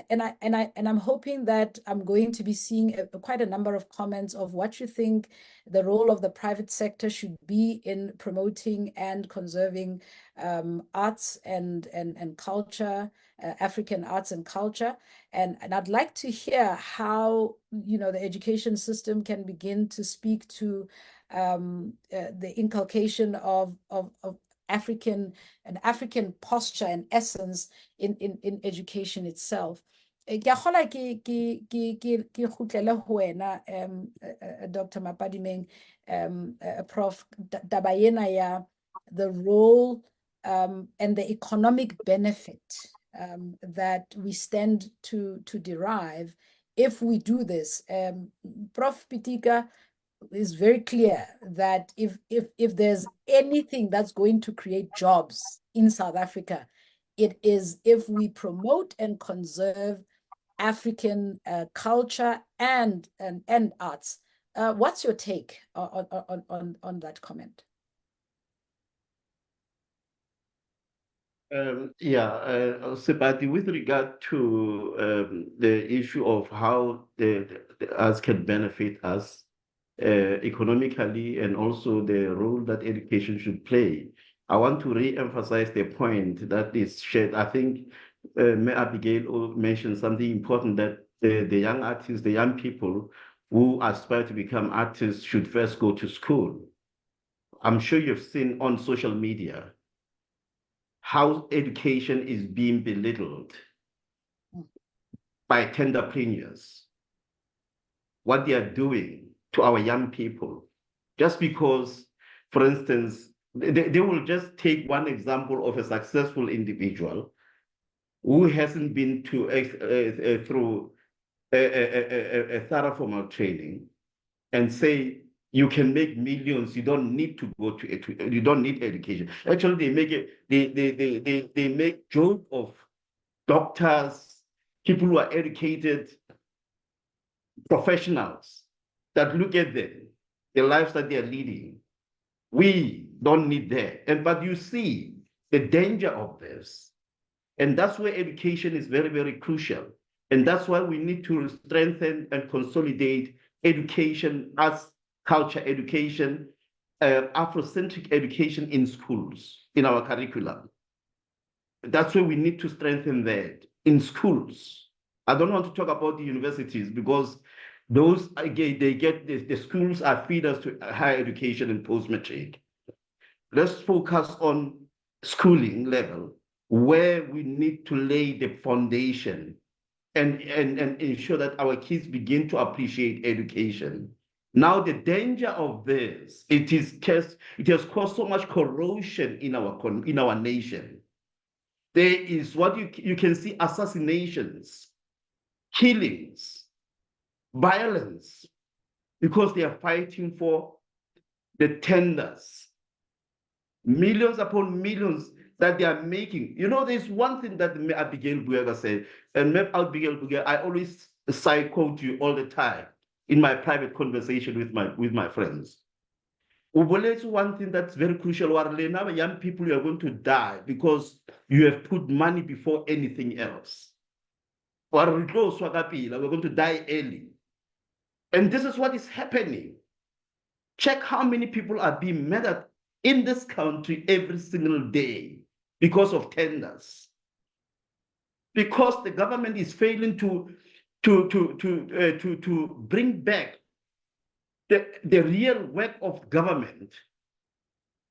I'm hoping that I'm going to be seeing quite a number of comments of what you think the role of the private sector should be in promoting and conserving arts and culture, African arts and culture. And I'd like to hear how, you know, the education system can begin to speak to the inculcation of African posture and essence in education itself. Ke a kgola ke kgutlele ho wena Dr. Mapadimeng, Prof, taba ena ya the role and the economic benefit that we stand to derive if we do this. Prof Pitika is very clear that if there's anything that's going to create jobs in South Africa, it is if we promote and conserve African culture and arts. What's your take on that comment? Sebati, with regard to the issue of how the arts can benefit us economically and also the role that education should play, I want to re-emphasize the point that is shared. I think Mayor Abigail mentioned something important, that the young artists, the young people who aspire to become artists should first go to school. I'm sure you've seen on social media how education is being belittled by tenderpreneurs, what they are doing to our young people, just because, for instance, they will just take one example of a successful individual who hasn't been to through a thorough formal training and say, you can make millions. You don't need to go to you don't need education. Actually, they make joke of doctors, people who are educated, professionals that look at them, the lives that they are leading. We don't need that. But you see the danger of this. And that's where education is very, very crucial. And that's why we need to strengthen and consolidate education as culture education, Afrocentric education in schools, in our curriculum. That's where we need to strengthen that in schools. I don't want to talk about the universities because those, again, the schools are feeders to higher education and post-matric. Let's focus on schooling level, where we need to lay the foundation and ensure that our kids begin to appreciate education. Now, the danger of this, it has caused so much corrosion in our nation. There is what you can see: assassinations, killings, violence, because they are fighting for the tenders millions upon millions that they are making. You know, there's one thing that Abigail Buega said, and Abigail Buega, I always quote you all the time in my private conversation with my friends. One thing that's very crucial, now young people, you are going to die because you have put money before anything else. We're going to die early. And this is what is happening. Check how many people are being murdered in this country every single day because of tenders. Because the government is failing to bring back the real work of government,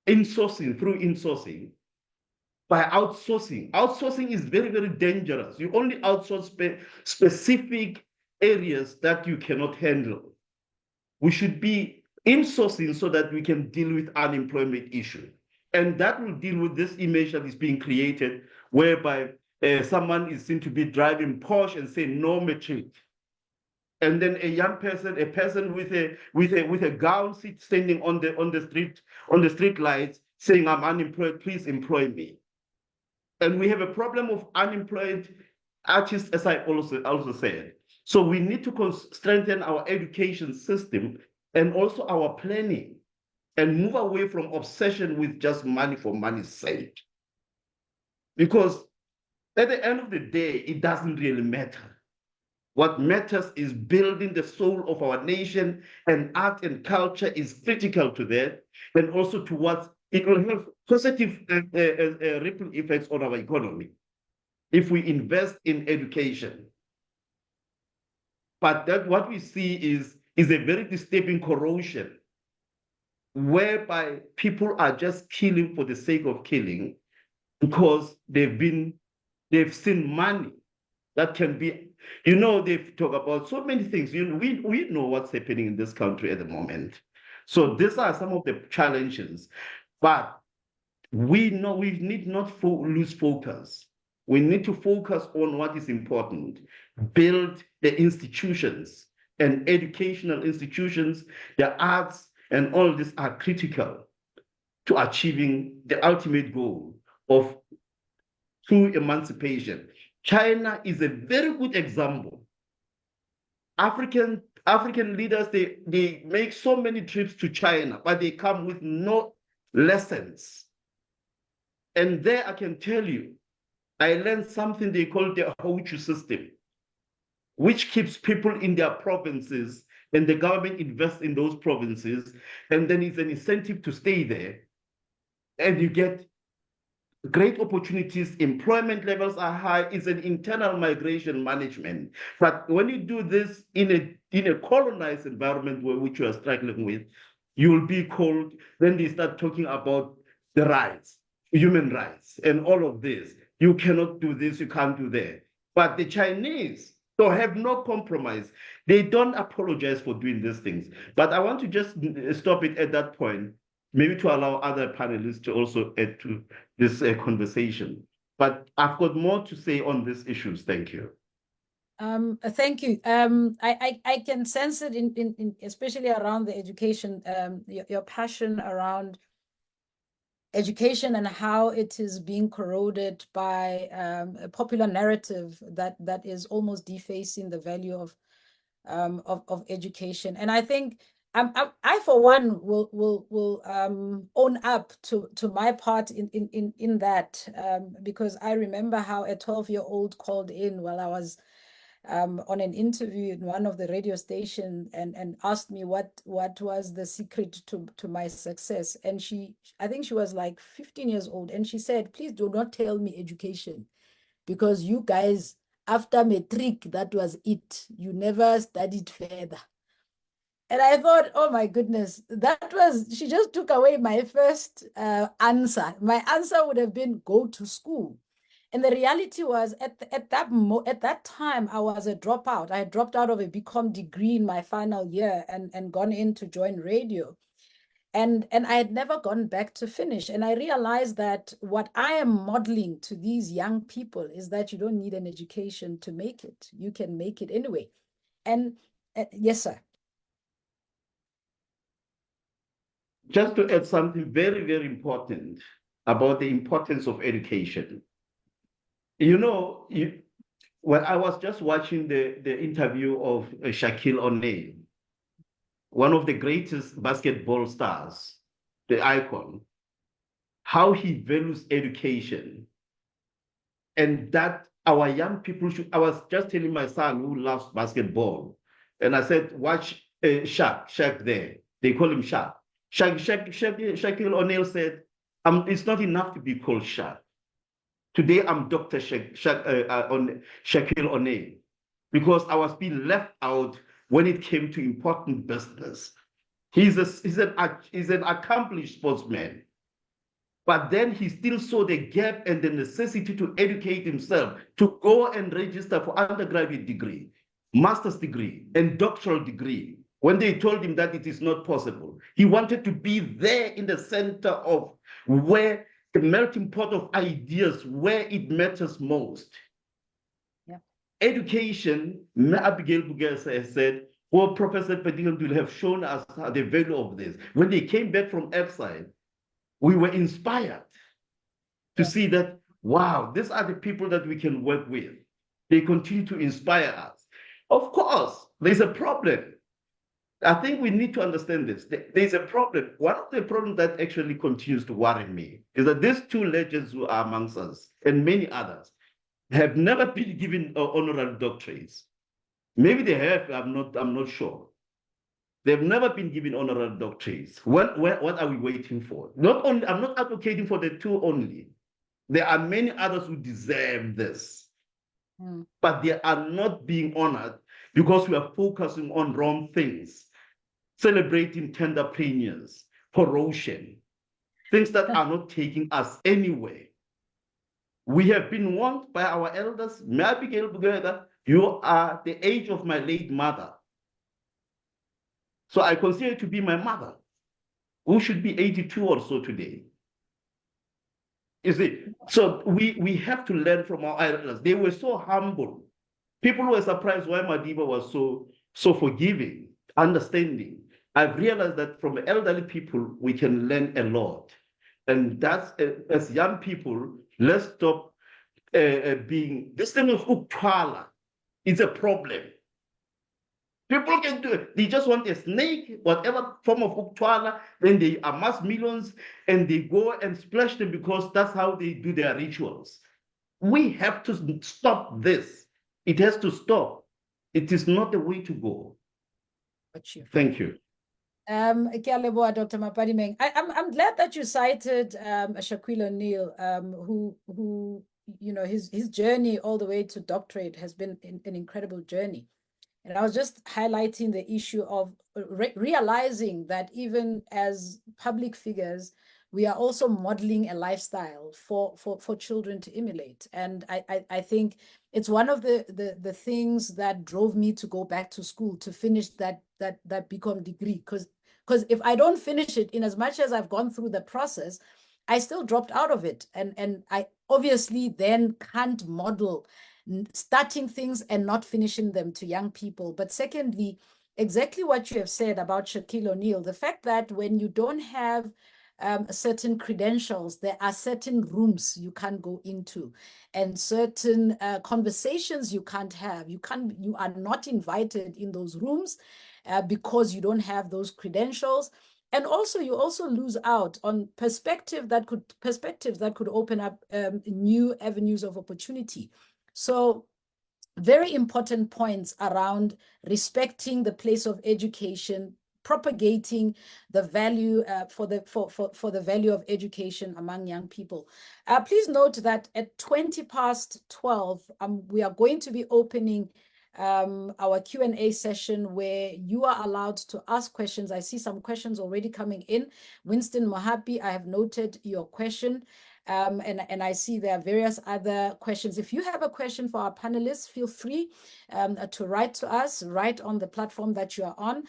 through insourcing, by outsourcing. Outsourcing is very, very dangerous. You only outsource specific areas that you cannot handle. We should be insourcing so that we can deal with unemployment issue. And that will deal with this image that is being created, whereby someone is seen to be driving Porsche and saying no matric. And then a young person, a person with a gown seat standing on the street lights saying, I'm unemployed, please employ me. And we have a problem of unemployed artists, as I also said. So we need to strengthen our education system and also our planning and move away from obsession with just money for money's sake. Because at the end of the day, it doesn't really matter. What matters is building the soul of our nation, and art and culture is critical to that, and also towards it will have positive ripple effects on our economy if we invest in education. But that what we see is a very disturbing corrosion, whereby people are just killing for the sake of killing because they've seen money that can be, they talk about so many things. We know what's happening in this country at the moment. So these are some of the challenges, but we know we need not lose focus. We need to focus on what is important, build the institutions and educational institutions, the arts, and all this are critical to achieving the ultimate goal of true emancipation. China is a very good example. African leaders, they make so many trips to China, but they come with no lessons. And there I can tell you, I learned something they call the Houchu system, which keeps people in their provinces, and the government invests in those provinces, and then it's an incentive to stay there. And you get great opportunities, employment levels are high, it's an internal migration management. But when you do this in a colonized environment which you are struggling with, you will be called, then they start talking about the rights, human rights, and all of this. You cannot do this, you can't do that. But the Chinese don't have no compromise. They don't apologize for doing these things. But I want to just stop it at that point, maybe to allow other panelists to also add to this conversation. But I've got more to say on these issues. Thank you. Thank you. I can sense it in especially around the education, your passion around education and how it is being corroded by a popular narrative that is almost defacing the value of education. And I think I for one will own up to my part in that, because I remember how a 12-year-old called in while I was on an interview in one of the radio stations and asked me what was the secret to my success. And I think she was like 15 years old, and she said, please do not tell me education, because you guys, after matric, that was it. You never studied further. And I thought, oh my goodness, she just took away my first answer. My answer would have been go to school. And the reality was at that time, I was a dropout. I had dropped out of a BCom degree in my final year and gone in to join radio. And I had never gone back to finish. And I realized that what I am modeling to these young people is that you don't need an education to make it. You can make it anyway. And yes, sir. just to add something very, very important about the importance of education. You know, when I was just watching the interview of Shaquille O'Neal, one of the greatest basketball stars, the icon, how he values education, and that our young people should. I was just telling my son who loves basketball, and I said, watch Shaq there. They call him Shaq. Shaquille O'Neal said, it's not enough to be called Shaq. Today, I'm Dr. Shaquille O'Neal, because I was being left out when it came to important business. He's an accomplished sportsman, but then he still saw the gap and the necessity to educate himself, to go and register for undergraduate degree, master's degree, and doctoral degree. When they told him that it is not possible, he wanted to be there in the center of where the melting pot of ideas, where it matters most. Yeah. Education, Abigail Bugasa has said, well, Professor Pedigan will have shown us the value of this. When they came back from exile, we were inspired to see that, wow, these are the people that we can work with. They continue to inspire us. Of course, there's a problem. I think we need to understand this. There's a problem. One of the problems that actually continues to worry me is that these two legends who are amongst us and many others have never been given honorary doctorates. Maybe they have, I'm not sure. They've never been given honorary doctorates. What are we waiting for? Not only, I'm not advocating for the two only. There are many others who deserve this, but they are not being honored because we are focusing on wrong things, celebrating tender premiums, corrosion, things that are not taking us anywhere. We have been warned by our elders. Abigail Bugada, you are the age of my late mother. So I consider to be my mother, who should be 82 or so today. You see, so we have to learn from our elders. They were so humble. People were surprised why Madiba was so forgiving, understanding. I've realized that from elderly people, we can learn a lot. And that's, as young people, let's stop being, this thing of uktwala is a problem. People can do it. They just want a snake, whatever form of uktwala, then they amass millions and they go and splash them because that's how they do their rituals. We have to stop this. It has to stop. It is not the way to go. Thank you. Dr. Mapadimeng. I'm glad that you cited Shaquille O'Neal, who you know his journey all the way to doctorate has been an incredible journey. And I was just highlighting the issue of realizing that even as public figures, we are also modeling a lifestyle for children to emulate. And I think it's one of the things that drove me to go back to school to finish that BCom degree. Because if I don't finish it, in as much as I've gone through the process, I still dropped out of it. And I obviously then can't model starting things and not finishing them to young people. But secondly, exactly what you have said about Shaquille O'Neal, the fact that when you don't have certain credentials, there are certain rooms you can't go into and certain conversations you can't have. You are not invited in those rooms because you don't have those credentials. And also, you also lose out on perspectives that could open up new avenues of opportunity. So very important points around respecting the place of education, propagating the value for the value of education among young people. Please note that at 12:20, we are going to be opening our Q&A session where you are allowed to ask questions. I see some questions already coming in. Winston Mohapi, I have noted your question. And I see there are various other questions. If you have a question for our panelists, feel free to write to us, right on the platform that you are on.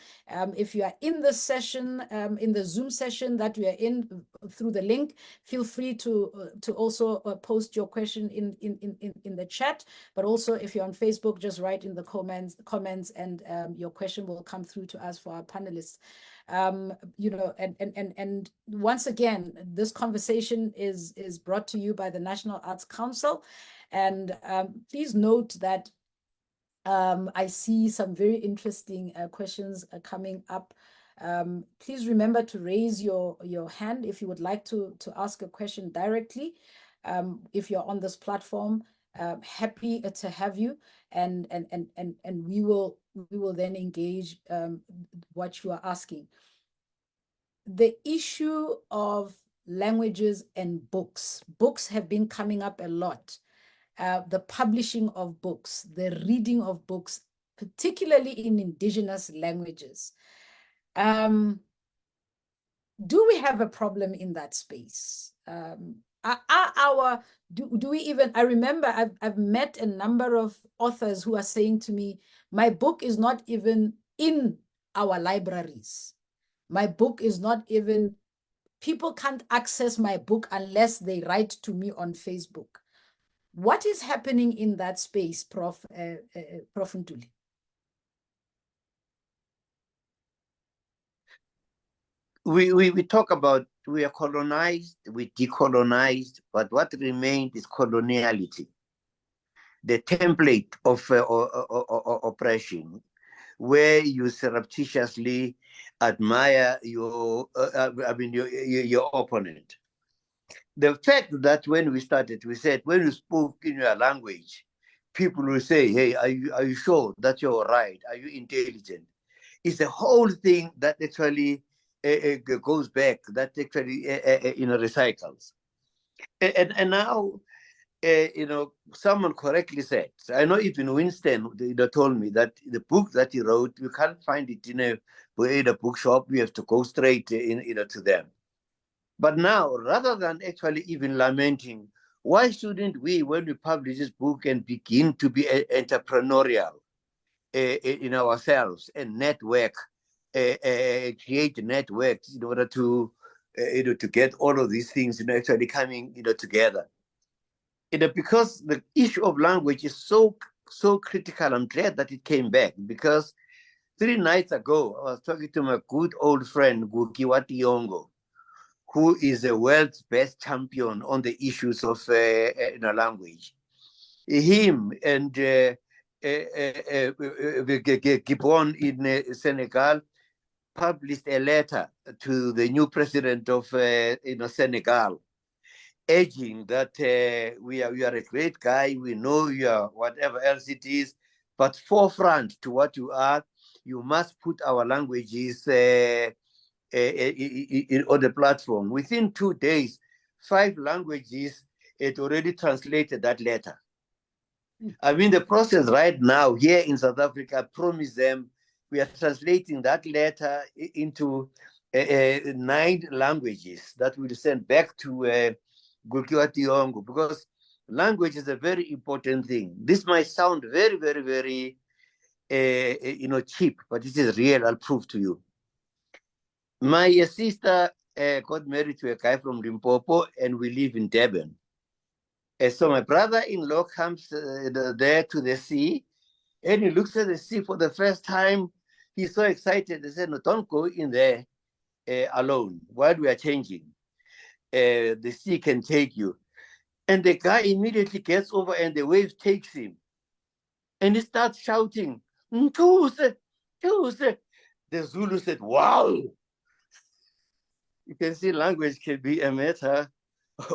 If you are in the session, in the Zoom session that we are in through the link, feel free to also post your question in the chat. But also, if you're on Facebook, just write in the comments and your question will come through to us for our panelists. You know, and once again, this conversation is brought to you by the National Arts Council. And please note that I see some very interesting questions coming up. Please remember to raise your hand if you would like to ask a question directly. If you're on this platform, happy to have you, and we will then engage what you are asking. The issue of languages and books. Books have been coming up a lot. The publishing of books, the reading of books, particularly in indigenous languages. Do we have a problem in that space? Do we even, I remember I've met a number of authors who are saying to me, my book is not even in our libraries. My book is not even, people can't access my book unless they write to me on Facebook. What is happening in that space, Prof. Ntuli? We talk about we are colonized, we decolonized, but what remained is coloniality, the template of oppression, where you surreptitiously admire your opponent. The fact that when we started, we said when you spoke in your language, people will say, "Hey, are you sure that you're right? Are you intelligent?" It's a whole thing that actually goes back, that actually recycles. And now, someone correctly said, I know even Winston told me that the book that he wrote, you can't find it in a bookshop. We have to go straight to them. But now, rather than actually even lamenting, why shouldn't we, when we publish this book and begin to be entrepreneurial in ourselves and network, create networks in order to get all of these things actually coming together? Because the issue of language is so critical. I'm glad that it came back, because 3 nights ago I was talking to my good old friend Gukiwati Yongo, who is the world's best champion on the issues of language. Him and Gibon in Senegal published a letter to the new president of Senegal, urging that we are a great guy, we know you are whatever else it is, but forefront to what you are, you must put our languages on the platform. Within 2 days, 5 languages, it already translated that letter. I mean, the process right now here in South Africa, I promise them, we are translating that letter into 9 languages that we'll send back to Gukiwati Yongo, because language is a very important thing. This might sound very, very, very, cheap, but it is real. I'll prove to you. My sister got married to a guy from Limpopo, and we live in Durban. So my brother-in-law comes there to the sea, and he looks at the sea for the first time. He's so excited. He said, "No, don't go in there alone while we are changing. The sea can take you." And the guy immediately gets over, and the wave takes him. And he starts shouting, "Ntuse, Ntuse." The Zulu said, "Wow." You can see language can be a matter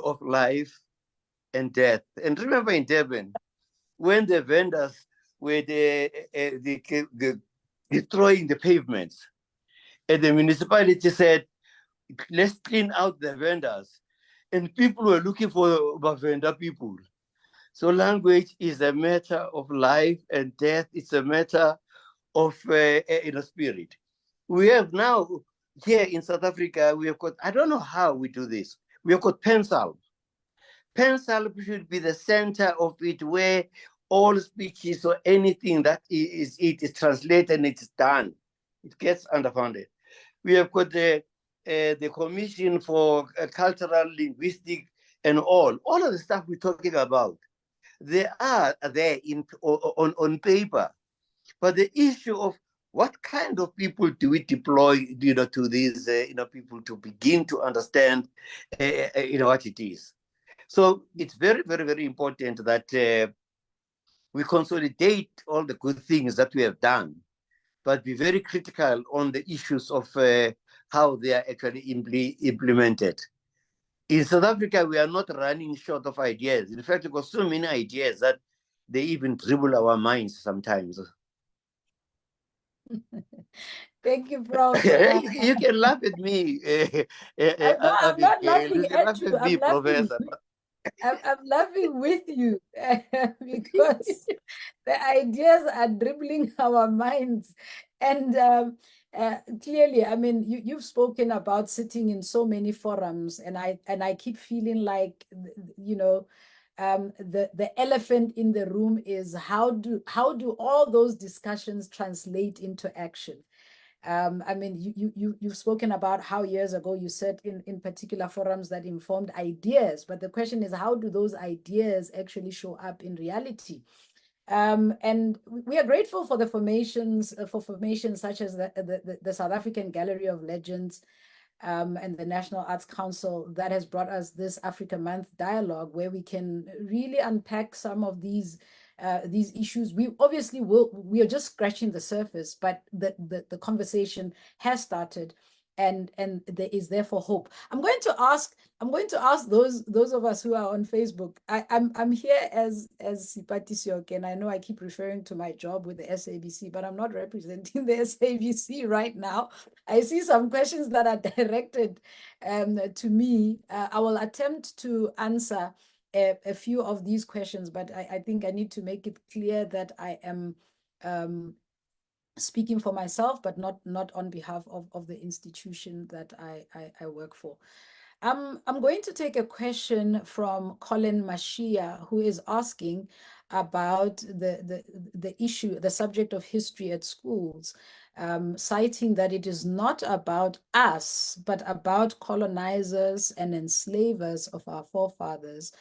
of life and death. And remember in Durban, when the vendors were destroying the pavements, and the municipality said, "Let's clean out the vendors." And people were looking for vendor people. So language is a matter of life and death. It's a matter of spirit. We have now, here in South Africa, we have got, I don't know how we do this. We have got Pensal. Pensal should be the center of it, where all speeches or anything that is translated and it's done. It gets underfunded. We have got the Commission for Cultural, Linguistic, and all of the stuff we're talking about. They are there on paper. But the issue of what kind of people do we deploy, to these, people to begin to understand, what it is? So it's very, very, very important that we consolidate all the good things that we have done, but be very critical on the issues of how they are actually implemented. In South Africa, we are not running short of ideas. In fact, we've got so many ideas that they even dribble our minds sometimes. Thank you, Prof. You can laugh at me, No, I'm not Abigail. You laughing can at laugh you. at me, Professor. I'm laughing with you because the ideas are dribbling our minds. And clearly, I mean, you've spoken about sitting in so many forums, and I keep feeling like, the elephant in the room is how do all those discussions translate into action? I mean, you've spoken about how years ago you said in particular forums that informed ideas, but the question is, how do those ideas actually show up in reality? And we are grateful for the formations, such as the South African Gallery of Legends, and the National Arts Council that has brought us this Africa Month dialogue, where we can really unpack some of these issues. We obviously we are just scratching the surface, but the conversation has started, and there is therefore hope. I'm going to ask those of us who are on Facebook. I'm here as Sipati Sioke, and I know I keep referring to my job with the SABC, but I'm not representing the SABC right now. I see some questions that are directed to me. I will attempt to answer a few of these questions, but I think I need to make it clear that I am speaking for myself, but not on behalf of the institution that I work for. I'm going to take a question from Colin Mashia, who is asking about the issue, the subject of history at schools, citing that it is not about us, but about colonizers and enslavers of our forefathers.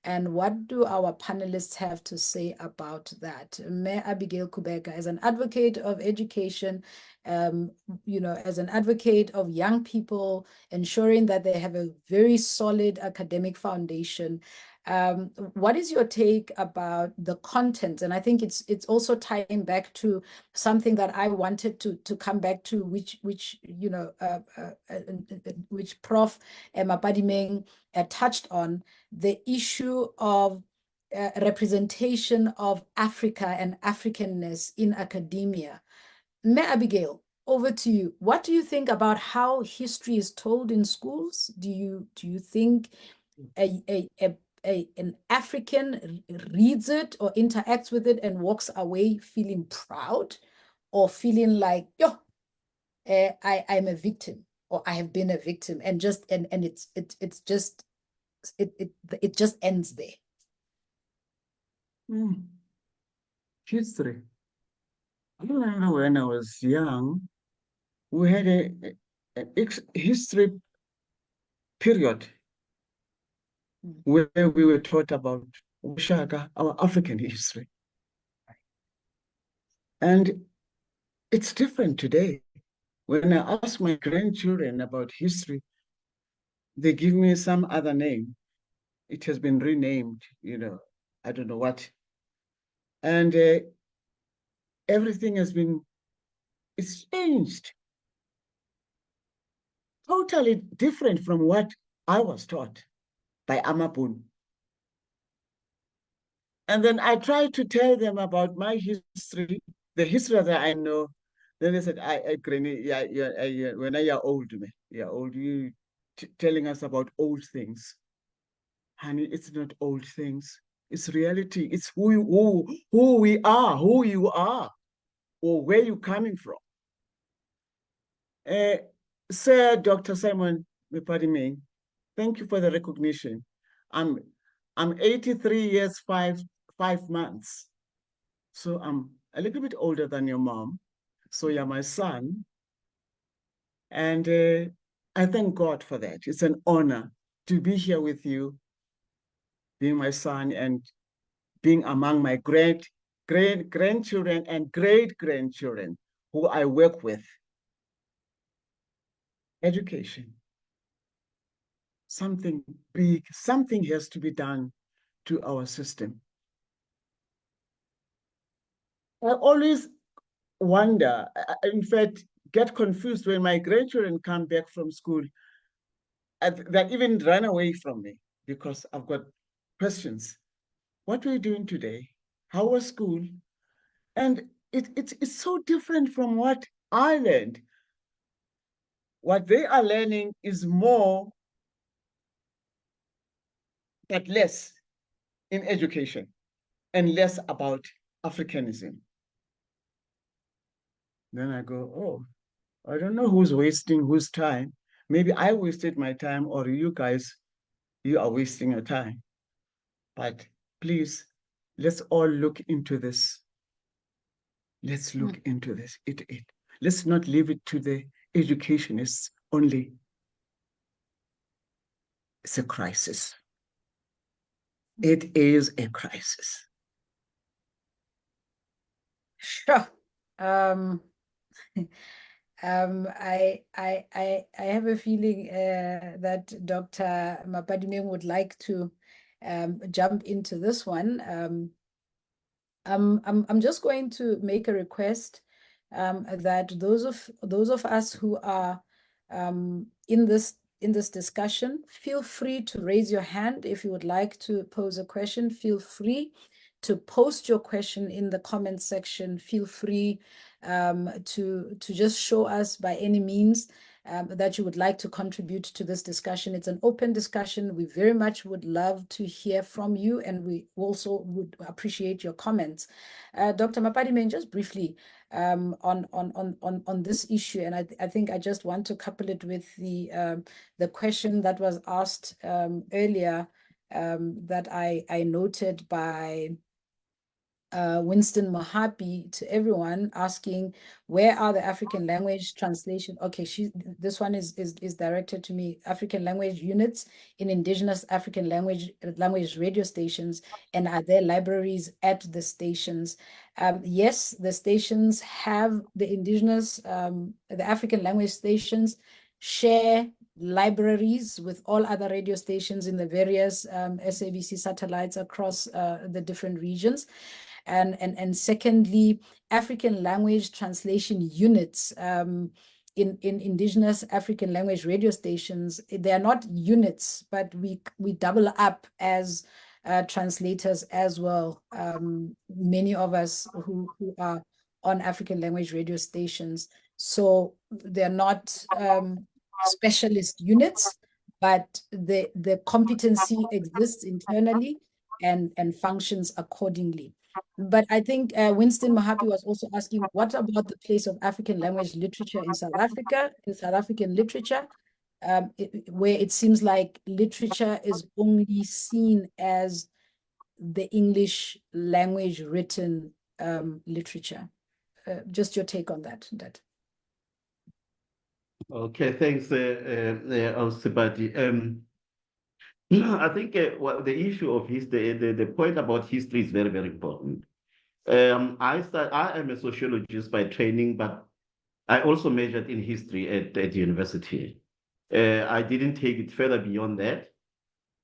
And what do our panelists have to say about that? Mayor Abigail Kubeka, as an advocate of education, as an advocate of young people, ensuring that they have a very solid academic foundation. What is your take about the content? And I think it's also tying back to something that I wanted to come back to, which Prof. Mapadimeng touched on, the issue of representation of Africa and Africanness in academia. Mayor Abigail, over to you. What do you think about how history is told in schools? Do you think an African reads it or interacts with it and walks away feeling proud, or feeling like, I'm a victim, or I have been a victim, and it just ends there? History. I remember when I was young, we had a history period where we were taught about Ushaka, our African history. And it's different today. When I ask my grandchildren about history, they give me some other name. It has been renamed, I don't know what. And everything it's changed. Totally different from what I was taught by Amapun. And then I tried to tell them about my history, the history that I know. Then they said, Granny, when you're old, you telling us about old things. Honey, it's not old things. It's reality. It's who we are, who you are, or where you're coming from. Sir Dr. Simon Mepadimeng, thank you for the recognition. I'm 83 years, five months. So I'm a little bit older than your mom. So you're my son. And I thank God for that. It's an honor to be here with you, being my son and being among my grandchildren and great-grandchildren who I work with. Education. Something big, something has to be done to our system. I always wonder, in fact, get confused when my grandchildren come back from school. They even run away from me because I've got questions. What were you doing today? How was school? And it's so different from what I learned. What they are learning is more, but less in education and less about Africanism. Then I go, oh, I don't know who's wasting whose time. Maybe I wasted my time, or you guys, you are wasting your time. But please, let's all look into this. Let's look into this. Let's not leave it to the educationists only. It's a crisis. It is a crisis. Sure. I have a feeling that Dr. Mapadimeng would like to jump into this one. I'm just going to make a request that those of us who are in this discussion, feel free to raise your hand if you would like to pose a question. Feel free to post your question in the comment section. Feel free to just show us by any means that you would like to contribute to this discussion. It's an open discussion. We very much would love to hear from you, and we also would appreciate your comments. Dr. Mapadimeng, just briefly on this issue, and I think I just want to couple it with the question that was asked earlier that I noted by Winston Mohapi to everyone, asking where are the African language translation? Okay, this one is directed to me. African language units in indigenous African language radio stations, and are there libraries at the stations? Yes, the stations have the indigenous, the African language stations share libraries with all other radio stations in the various SABC satellites across the different regions. And secondly, African language translation units in indigenous African language radio stations. They are not units, but we double up as translators as well. Many of us who are on African language radio stations. So they're not specialist units, but the competency exists internally and functions accordingly. But I think Winston Mohapi was also asking, what about the place of African language literature in South Africa, in South African literature, where it seems like literature is only seen as the English language written literature. Just your take on that. Okay, thanks, Sibati. I think the issue of history, the point about history is very, very important. I am a sociologist by training, but I also majored in history at university. I didn't take it further beyond that,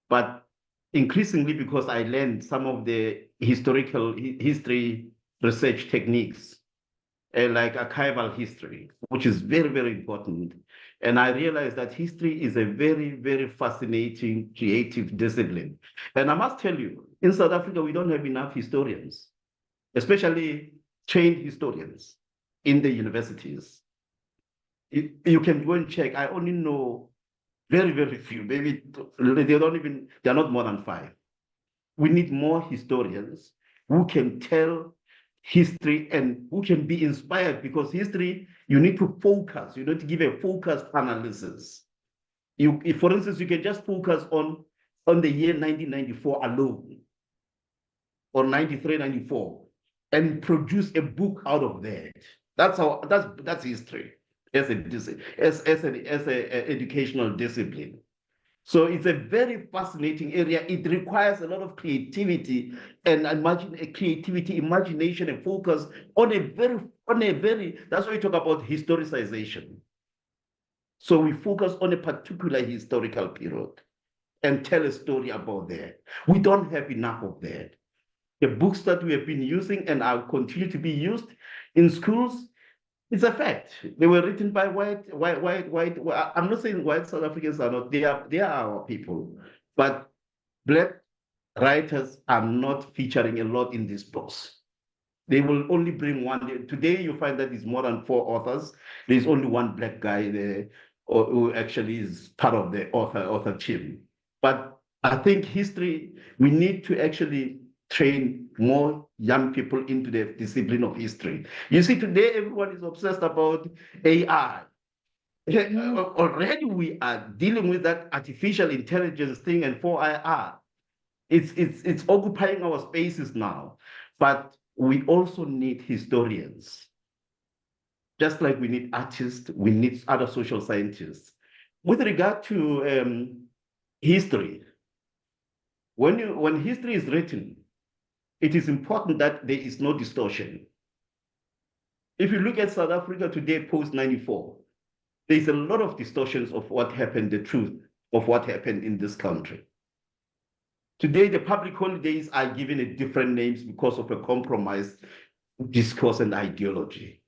but increasingly because I learned some of the history research techniques, like archival history, which is very, very important. And I realized that history is a very, very fascinating, creative discipline. And I must tell you, in South Africa, we don't have enough historians, especially trained historians in the universities. You can go and check. I only know very, very few. Maybe they're not more than 5. We need more historians who can tell history and who can be inspired, because history, you need to focus. You need to give a focused analysis. For instance, you can just focus on the year 1994 alone, or 93, 94, and produce a book out of that. That's history as an educational discipline. So it's a very fascinating area. It requires a lot of creativity and imagination and focus on a very, that's why we talk about historicization. So we focus on a particular historical period and tell a story about that. We don't have enough of that. The books that we have been using and are continue to be used in schools, it's a fact. They were written by white. I'm not saying white South Africans are not. They are our people, but black writers are not featuring a lot in these books. They will only bring one. Today, you find that it's more than 4 authors. There's only one black guy there, who actually is part of the author team. But I think history, we need to actually train more young people into the discipline of history. You see, today everyone is obsessed about AI. Already we are dealing with that artificial intelligence thing and 4IR. It's occupying our spaces now. But we also need historians. Just like we need artists, we need other social scientists. With regard to history, when history is written, it is important that there is no distortion. If you look at South Africa today, post-94, there's a lot of distortions of what happened, the truth of what happened in this country. Today, the public holidays are given a different names because of a compromised discourse and ideology.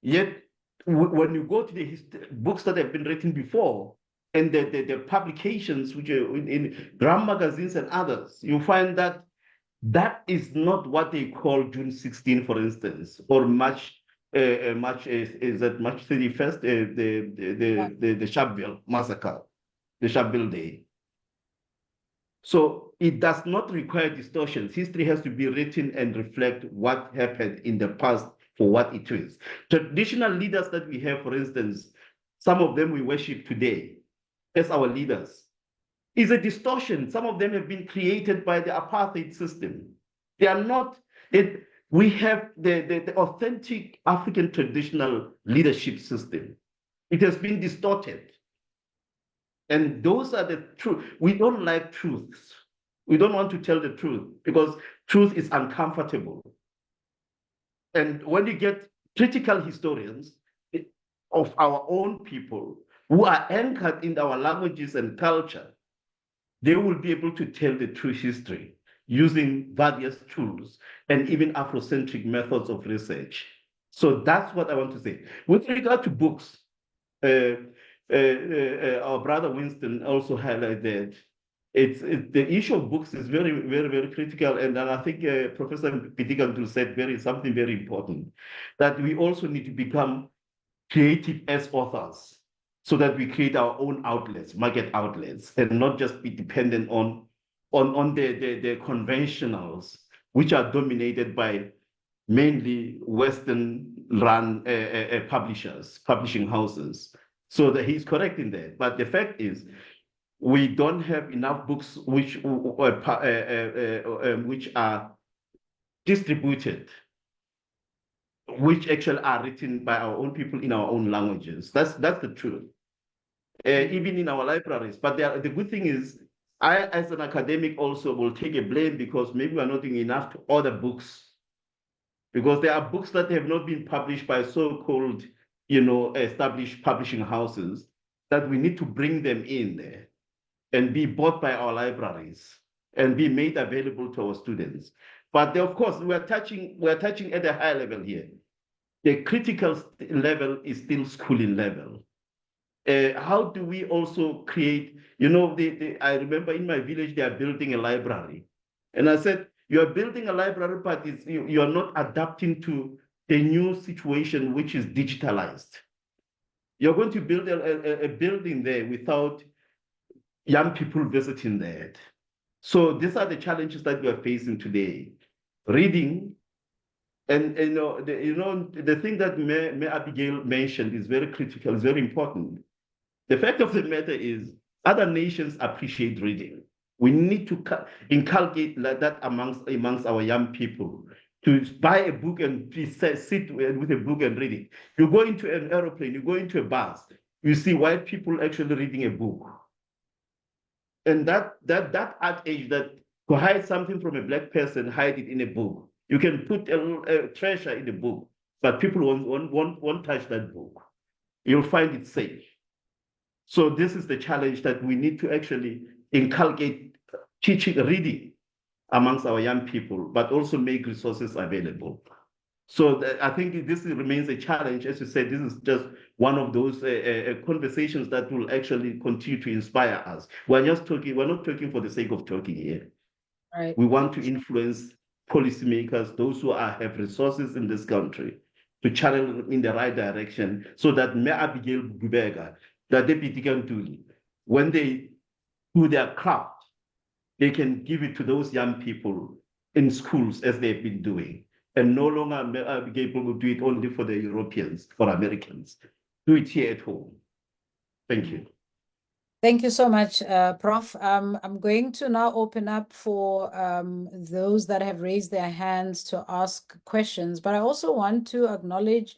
Yet, when you go to the books that have been written before, and the publications which are in Gram magazines and others, you find that that is not what they call June 16, for instance, or March 31st, the Sharpeville massacre, the Sharpeville Day. So it does not require distortions. History has to be written and reflect what happened in the past for what it is. Traditional leaders that we have, for instance, some of them we worship today as our leaders, is a distortion. Some of them have been created by the apartheid system. They are not, we have the authentic African traditional leadership system. It has been distorted. And those are the truth. We don't like truths. We don't want to tell the truth because truth is uncomfortable. And when you get critical historians of our own people who are anchored in our languages and culture, they will be able to tell the true history using various tools and even Afrocentric methods of research. So that's what I want to say. With regard to books, our brother Winston also highlighted the issue of books is very, very, very critical. And then I think Professor Pitikantul said something very important, that we also need to become creative as authors so that we create our own outlets, market outlets, and not just be dependent on the conventionals, which are dominated by mainly Western-run publishing houses. So that he's correct in that. But the fact is, we don't have enough books which are distributed, which actually are written by our own people in our own languages. That's the truth. Even in our libraries. But the good thing is, I, as an academic, also will take a blame because maybe we're not doing enough to order books. Because there are books that have not been published by so-called, established publishing houses, that we need to bring them in there and be bought by our libraries and be made available to our students. But of course, we're touching at a high level here. The critical level is still schooling level. How do we also create, I remember in my village, they are building a library. And I said, you are building a library, but you are not adapting to the new situation, which is digitalized. You're going to build a building there without young people visiting that. So these are the challenges that we are facing today. Reading, and the thing that Mayor Abigail mentioned is very critical, is very important. The fact of the matter is, other nations appreciate reading. We need to inculcate that amongst our young people, to buy a book and sit with a book and read it. You go into an aeroplane, you go into a bus, you see white people actually reading a book. And that art age that to hide something from a black person, hide it in a book. You can put a treasure in a book, but people won't touch that book. You'll find it safe. So this is the challenge that we need to actually inculcate teaching, reading amongst our young people, but also make resources available. So I think this remains a challenge. As you said, this is just one of those conversations that will actually continue to inspire us. We're not talking for the sake of talking here. Right. We want to influence policymakers, those who have resources in this country, to channel them in the right direction so that Mayor Abigail Gubega, the Deputy Kantuli, when they do their craft, they can give it to those young people in schools as they've been doing. And no longer Abigail will do it only for the Europeans or Americans. Do it here at home. Thank you. Thank you so much, Prof. I'm going to now open up for those that have raised their hands to ask questions, but I also want to acknowledge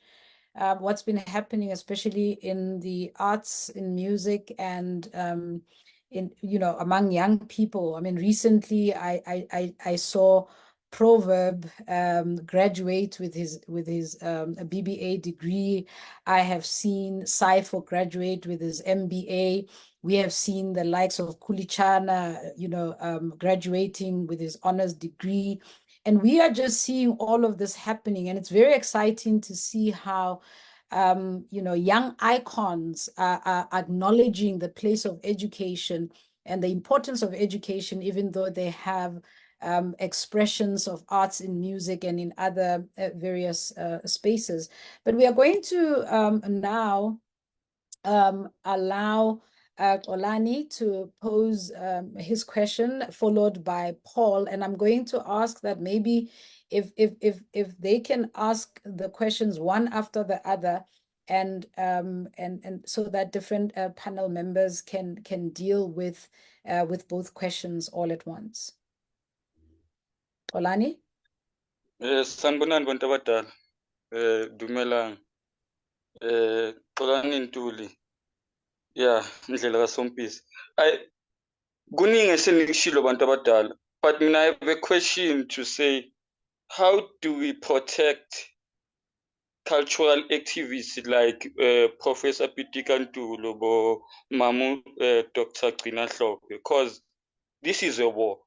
what's been happening, especially in the arts, in music, and among young people. I mean, recently I saw Proverb graduate with his BBA degree. I have seen Saifo graduate with his MBA. We have seen the likes of Kulichana, graduating with his honors degree. And we are just seeing all of this happening. And it's very exciting to see how, young icons are acknowledging the place of education and the importance of education, even though they have expressions of arts in music and in other various spaces. But we are going to now allow Xolani to pose his question, followed by Paul. And I'm going to ask that maybe if they can ask the questions one after the other, and so that different panel members can deal with both questions all at once. Xolani? Sanibonani bantu abadala. Dumelang. Xolani Ntuli. Yeah, ndlela kaSompisi. Kuningi esenikushilo bantu abadala. But mina I have a question to say, how do we protect cultural activists like Professor Pitika Ntuli, Mamu Dr. Gcina Hlophe? Because this is a war.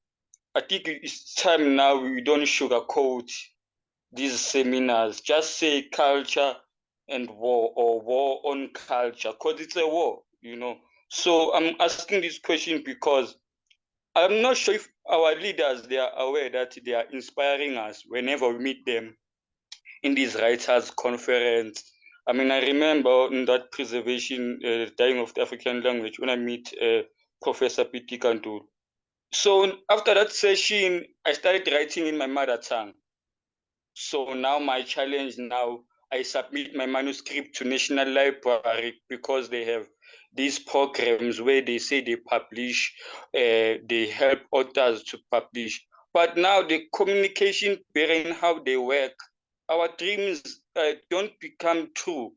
I think it's time now we don't sugarcoat these seminars. Just say culture and war, or war on culture, because it's a war, So I'm asking this question because I'm not sure if our leaders, they are aware that they are inspiring us whenever we meet them in these writers' conference. I mean, I remember in that preservation, dying of the African language, when I meet Professor Pitika Ntuli. So after that session, I started writing in my mother tongue. So now my challenge now, I submit my manuscript to National Library because they have these programs where they say they publish, they help authors to publish. But now the communication bearing how they work, our dreams don't become true.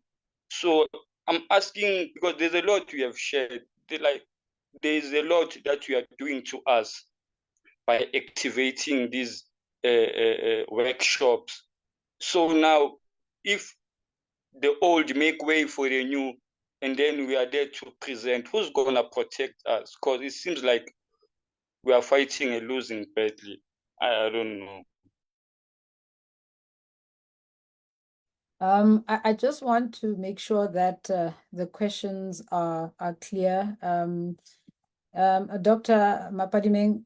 So I'm asking, because there's a lot we have shared, there's a lot that we are doing to us by activating these workshops. So now, if the old make way for the new, and then we are there to present, who's going to protect us? Because it seems like we are fighting a losing battle. I don't know. I just want to make sure that the questions are clear. Dr. Mapadimeng,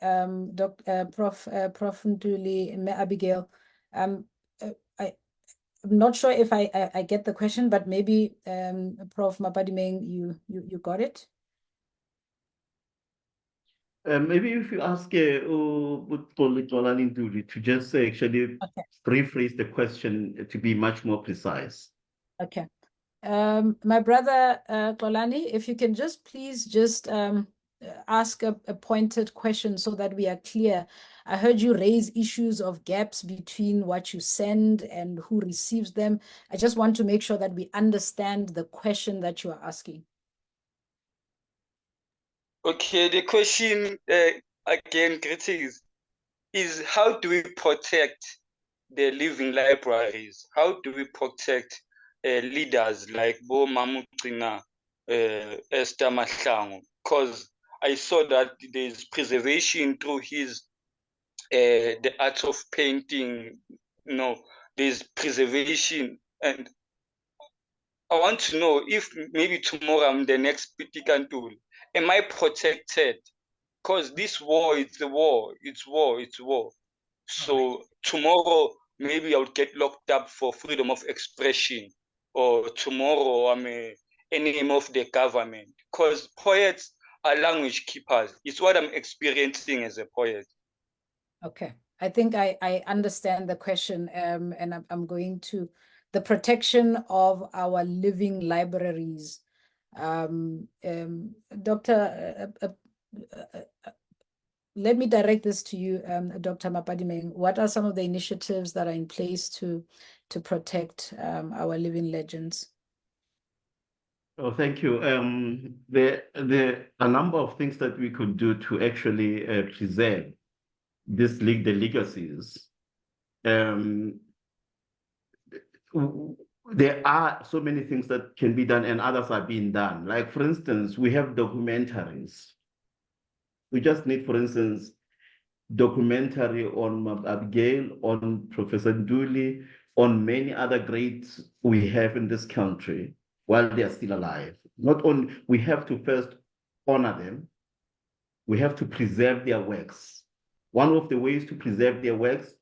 Prof. Ntuli, Abigail, I'm not sure if I get the question, but maybe Prof. Mapadimeng, you got it? Maybe if you ask Xolani Ntuli to just actually rephrase the question to be much more precise. Okay. My brother Xolani, if you can just please just ask a pointed question so that we are clear. I heard you raise issues of gaps between what you send and who receives them. I just want to make sure that we understand the question that you are asking. Okay, the question again, greetings, is how do we protect the living libraries? How do we protect leaders like Bo Mamutrina, Esther Mahlangu? Because I saw that there's preservation through his the art of painting. There's preservation, and I want to know if maybe tomorrow I'm the next Pitikan tool. Am I protected? Because this war, it's a war, it's war, it's war. So tomorrow, maybe I'll get locked up for freedom of expression, or tomorrow I'm a enemy of the government. Because poets are language keepers. It's what I'm experiencing as a poet. Okay, I think I understand the question, and I'm going to the protection of our living libraries. Doctor, let me direct this to you, Dr. Mapadimeng. What are some of the initiatives that are in place to protect our living legends? Oh, thank you. There are a number of things that we could do to actually preserve the legacies. There are so many things that can be done and others are being done. Like, for instance, we have documentaries. We just need, for instance, documentary on Abigail, on Professor Nduli, on many other greats we have in this country while they are still alive. Not only, we have to first honor them, we have to preserve their works. One of the ways to preserve their works,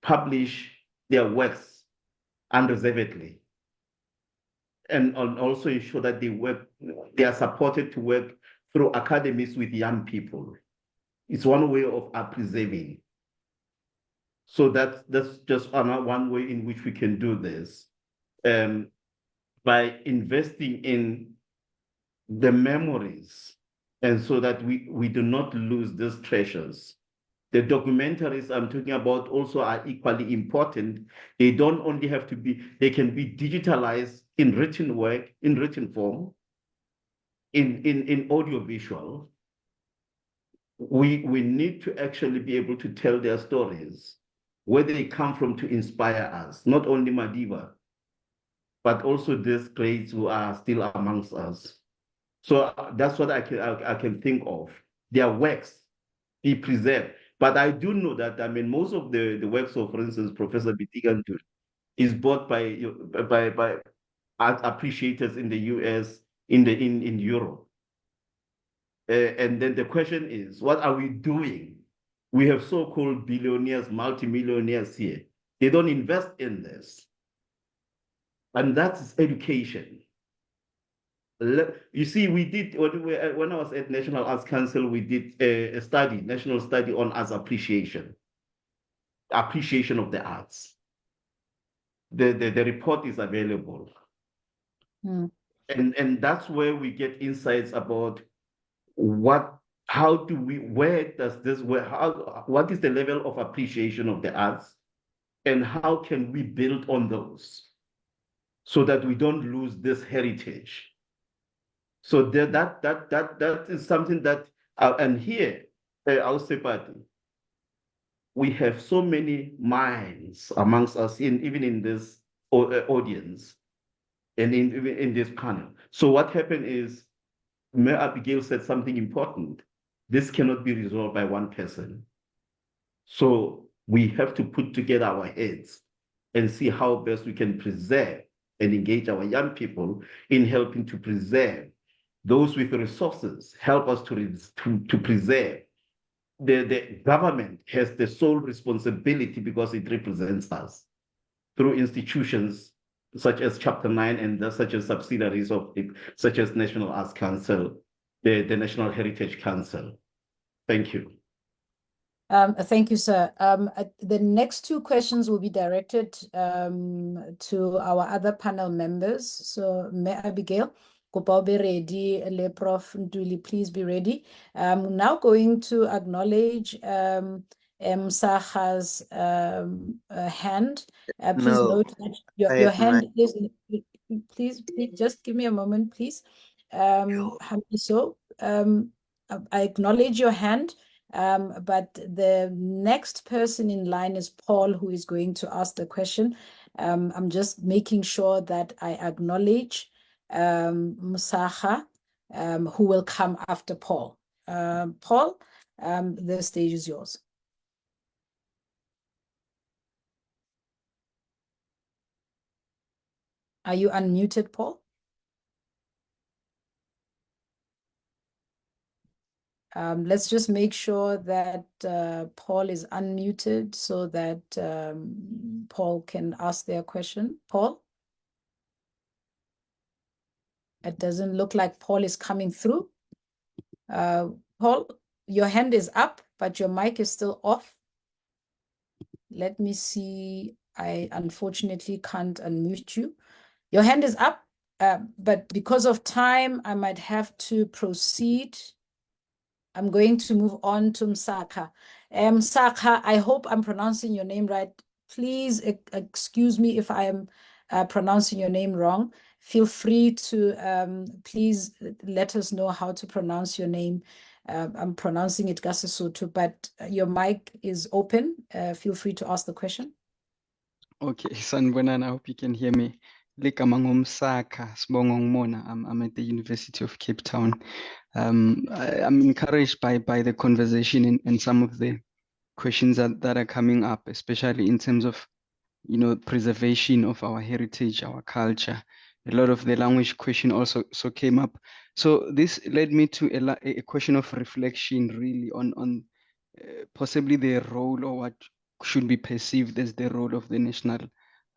publish their works unreservedly, and also ensure that they are supported to work through academies with young people. It's one way of preserving. So that's just one way in which we can do this, by investing in the memories, and so that we do not lose these treasures. The documentaries I'm talking about also are equally important. They don't only have to be, they can be digitalized in written work, in written form, in audiovisual. We need to actually be able to tell their stories, where they come from, to inspire us, not only Madiba, but also these greats who are still amongst us. So that's what I can think of. Their works be preserved. But I do know that, I mean, most of the works of, for instance, Professor Bitigantu is bought by art appreciators in the US, in Europe. And then the question is, what are we doing? We have so-called billionaires, multimillionaires here. They don't invest in this. And that's education. You see, we did, when I was at National Arts Council, we did a study, national study on arts appreciation of the arts. The report is available. Mm. And that's where we get insights about what is the level of appreciation of the arts, and how can we build on those so that we don't lose this heritage. So that is something that, and here, I'll say, we have so many minds amongst us, even in this audience, and even in this panel. So what happened is, Mayor Abigail said something important. This cannot be resolved by one person. So we have to put together our heads and see how best we can preserve and engage our young people in helping to preserve. Those with resources help us to preserve. The government has the sole responsibility because it represents us through institutions such as Chapter 9 and such as subsidiaries of it, such as National Arts Council, the National Heritage Council. Thank you. Thank you, sir. The next two questions will be directed to our other panel members. So, Mayor Abigail, kopa o be ready, le Prof Nduli, please be ready. I'm now going to acknowledge Saha's hand. Please No, note that I your have my. hand is, please just give me a moment, please. So, I acknowledge your hand, but the next person in line is Paul, who is going to ask the question. I'm just making sure that I acknowledge Musaha, who will come after Paul. Paul, the stage is yours. Are you unmuted, Paul? Let's just make sure that Paul is unmuted so that Paul can ask their question. Paul? It doesn't look like Paul is coming through. Paul, your hand is up, but your mic is still off. Let me see. I unfortunately can't unmute you. Your hand is up, but because of time, I might have to proceed. I'm going to move on to Msaka. Msaka, I hope I'm pronouncing your name right. Please excuse me if I am pronouncing your name wrong. Feel free to please let us know how to pronounce your name. I'm pronouncing it Gasesotho, but your mic is open. Feel free to ask the question. Okay, Sanbonani, I hope you can hear me. Likamangomsaka, Sibongong Mona. I'm at the University of Cape Town. I'm encouraged by the conversation and some of the questions that are coming up, especially in terms of, preservation of our heritage, our culture. A lot of the language question also came up. So this led me to a question of reflection, really, on possibly the role, or what should be perceived as the role of the National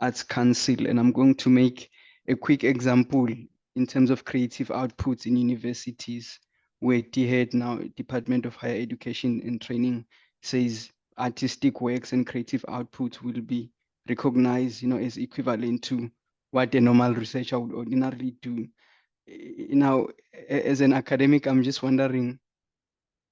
Arts Council. And I'm going to make a quick example in terms of creative outputs in universities, where DHED, now Department of Higher Education and Training, says artistic works and creative outputs will be recognized, as equivalent to what a normal researcher would ordinarily do. Now, as an academic, I'm just wondering,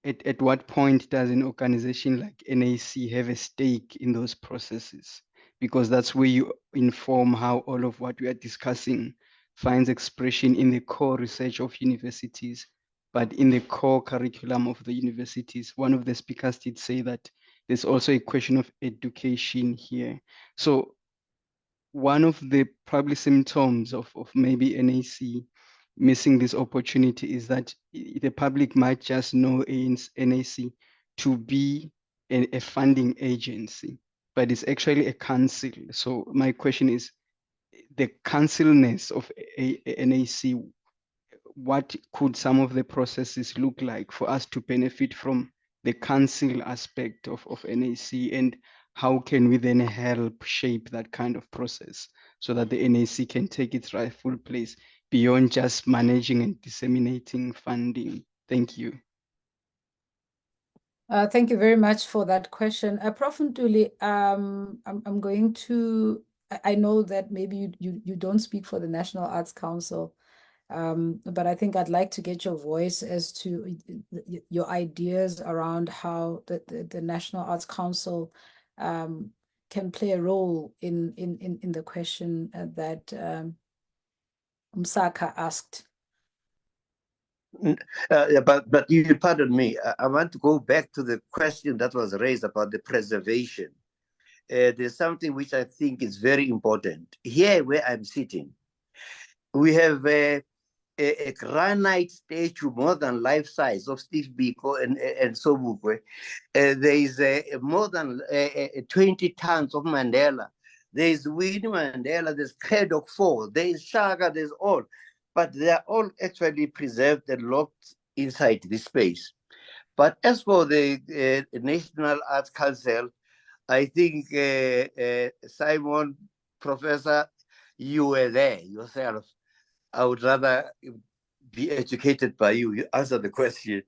at what point does an organization like NAC have a stake in those processes? Because that's where you inform how all of what we are discussing finds expression in the core research of universities, but in the core curriculum of the universities. One of the speakers did say that there's also a question of education here. So one of the probably symptoms of maybe NAC missing this opportunity is that the public might just know NAC to be a funding agency, but it's actually a council. So my question is, the councilness of a NAC, what could some of the processes look like for us to benefit from the council aspect of NAC, and how can we then help shape that kind of process so that the NAC can take its rightful place beyond just managing and disseminating funding? Thank you. Thank you very much for that question. Prof. Ntuli, I'm going to, I know that maybe you don't speak for the National Arts Council, but I think I'd like to get your voice as to your ideas around how the National Arts Council can play a role in the question that Msaka asked. But you pardon me. I want to go back to the question that was raised about the preservation. There's something which I think is very important. Here where I'm sitting, we have a granite statue more than life size of Steve Biko and Sobukwe. There is more than 20 tons of Mandela. There is Winnie Mandela, there's Kredok 4, there is Shaka, there's all. But they are all actually preserved and locked inside this space. But as for the National Arts Council, I think Simon, Professor, you were there yourself. I would rather be educated by you. You answer the question.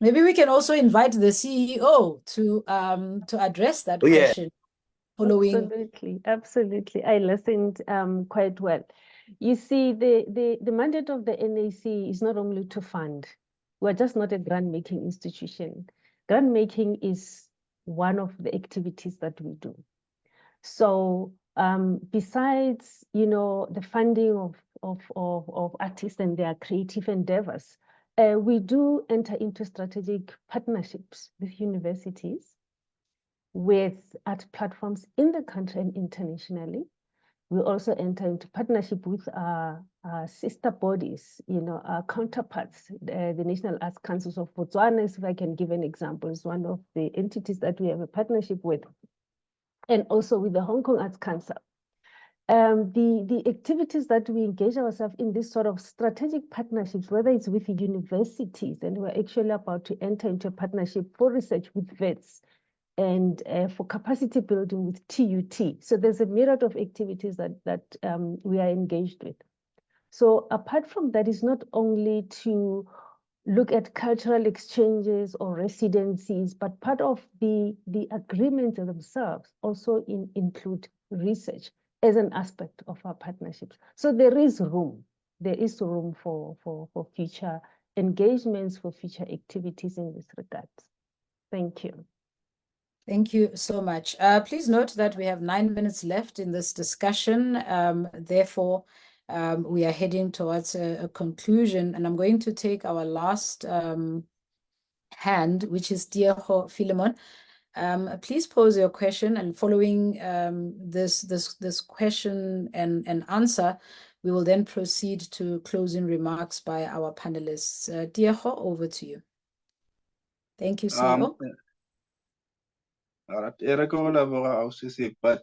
Maybe we can also invite the CEO to address that question. Following. Absolutely. I listened quite well. You see, the mandate of the NAC is not only to fund. We're just not a grant-making institution. Grant-making is one of the activities that we do. So besides, the funding of of artists and their creative endeavors. We do enter into strategic partnerships with universities, with art platforms in the country and internationally. We also enter into partnership with our sister bodies, our counterparts. The National Arts Councils of Botswana, if I can give an example, is one of the entities that we have a partnership with, and also with the Hong Kong Arts Council. The activities that we engage ourselves in, this sort of strategic partnerships, whether it's with universities, and we're actually about to enter into a partnership for research with vets, and for capacity building with TUT. So there's a myriad of activities that we are engaged with. So apart from that, is not only to look at cultural exchanges or residencies, but part of the agreements themselves also include research as an aspect of our partnerships. So there is room for future engagements, for future activities in this regard. Thank you. Thank you so much. Please note that we have 9 minutes left in this discussion. Therefore, we are heading towards a conclusion, and I'm going to take our last hand, which is Diego Philemon. Please pose your question, and following this question and answer, we will then proceed to closing remarks by our panelists. Diego, over to you. Thank you, CEO. All right, but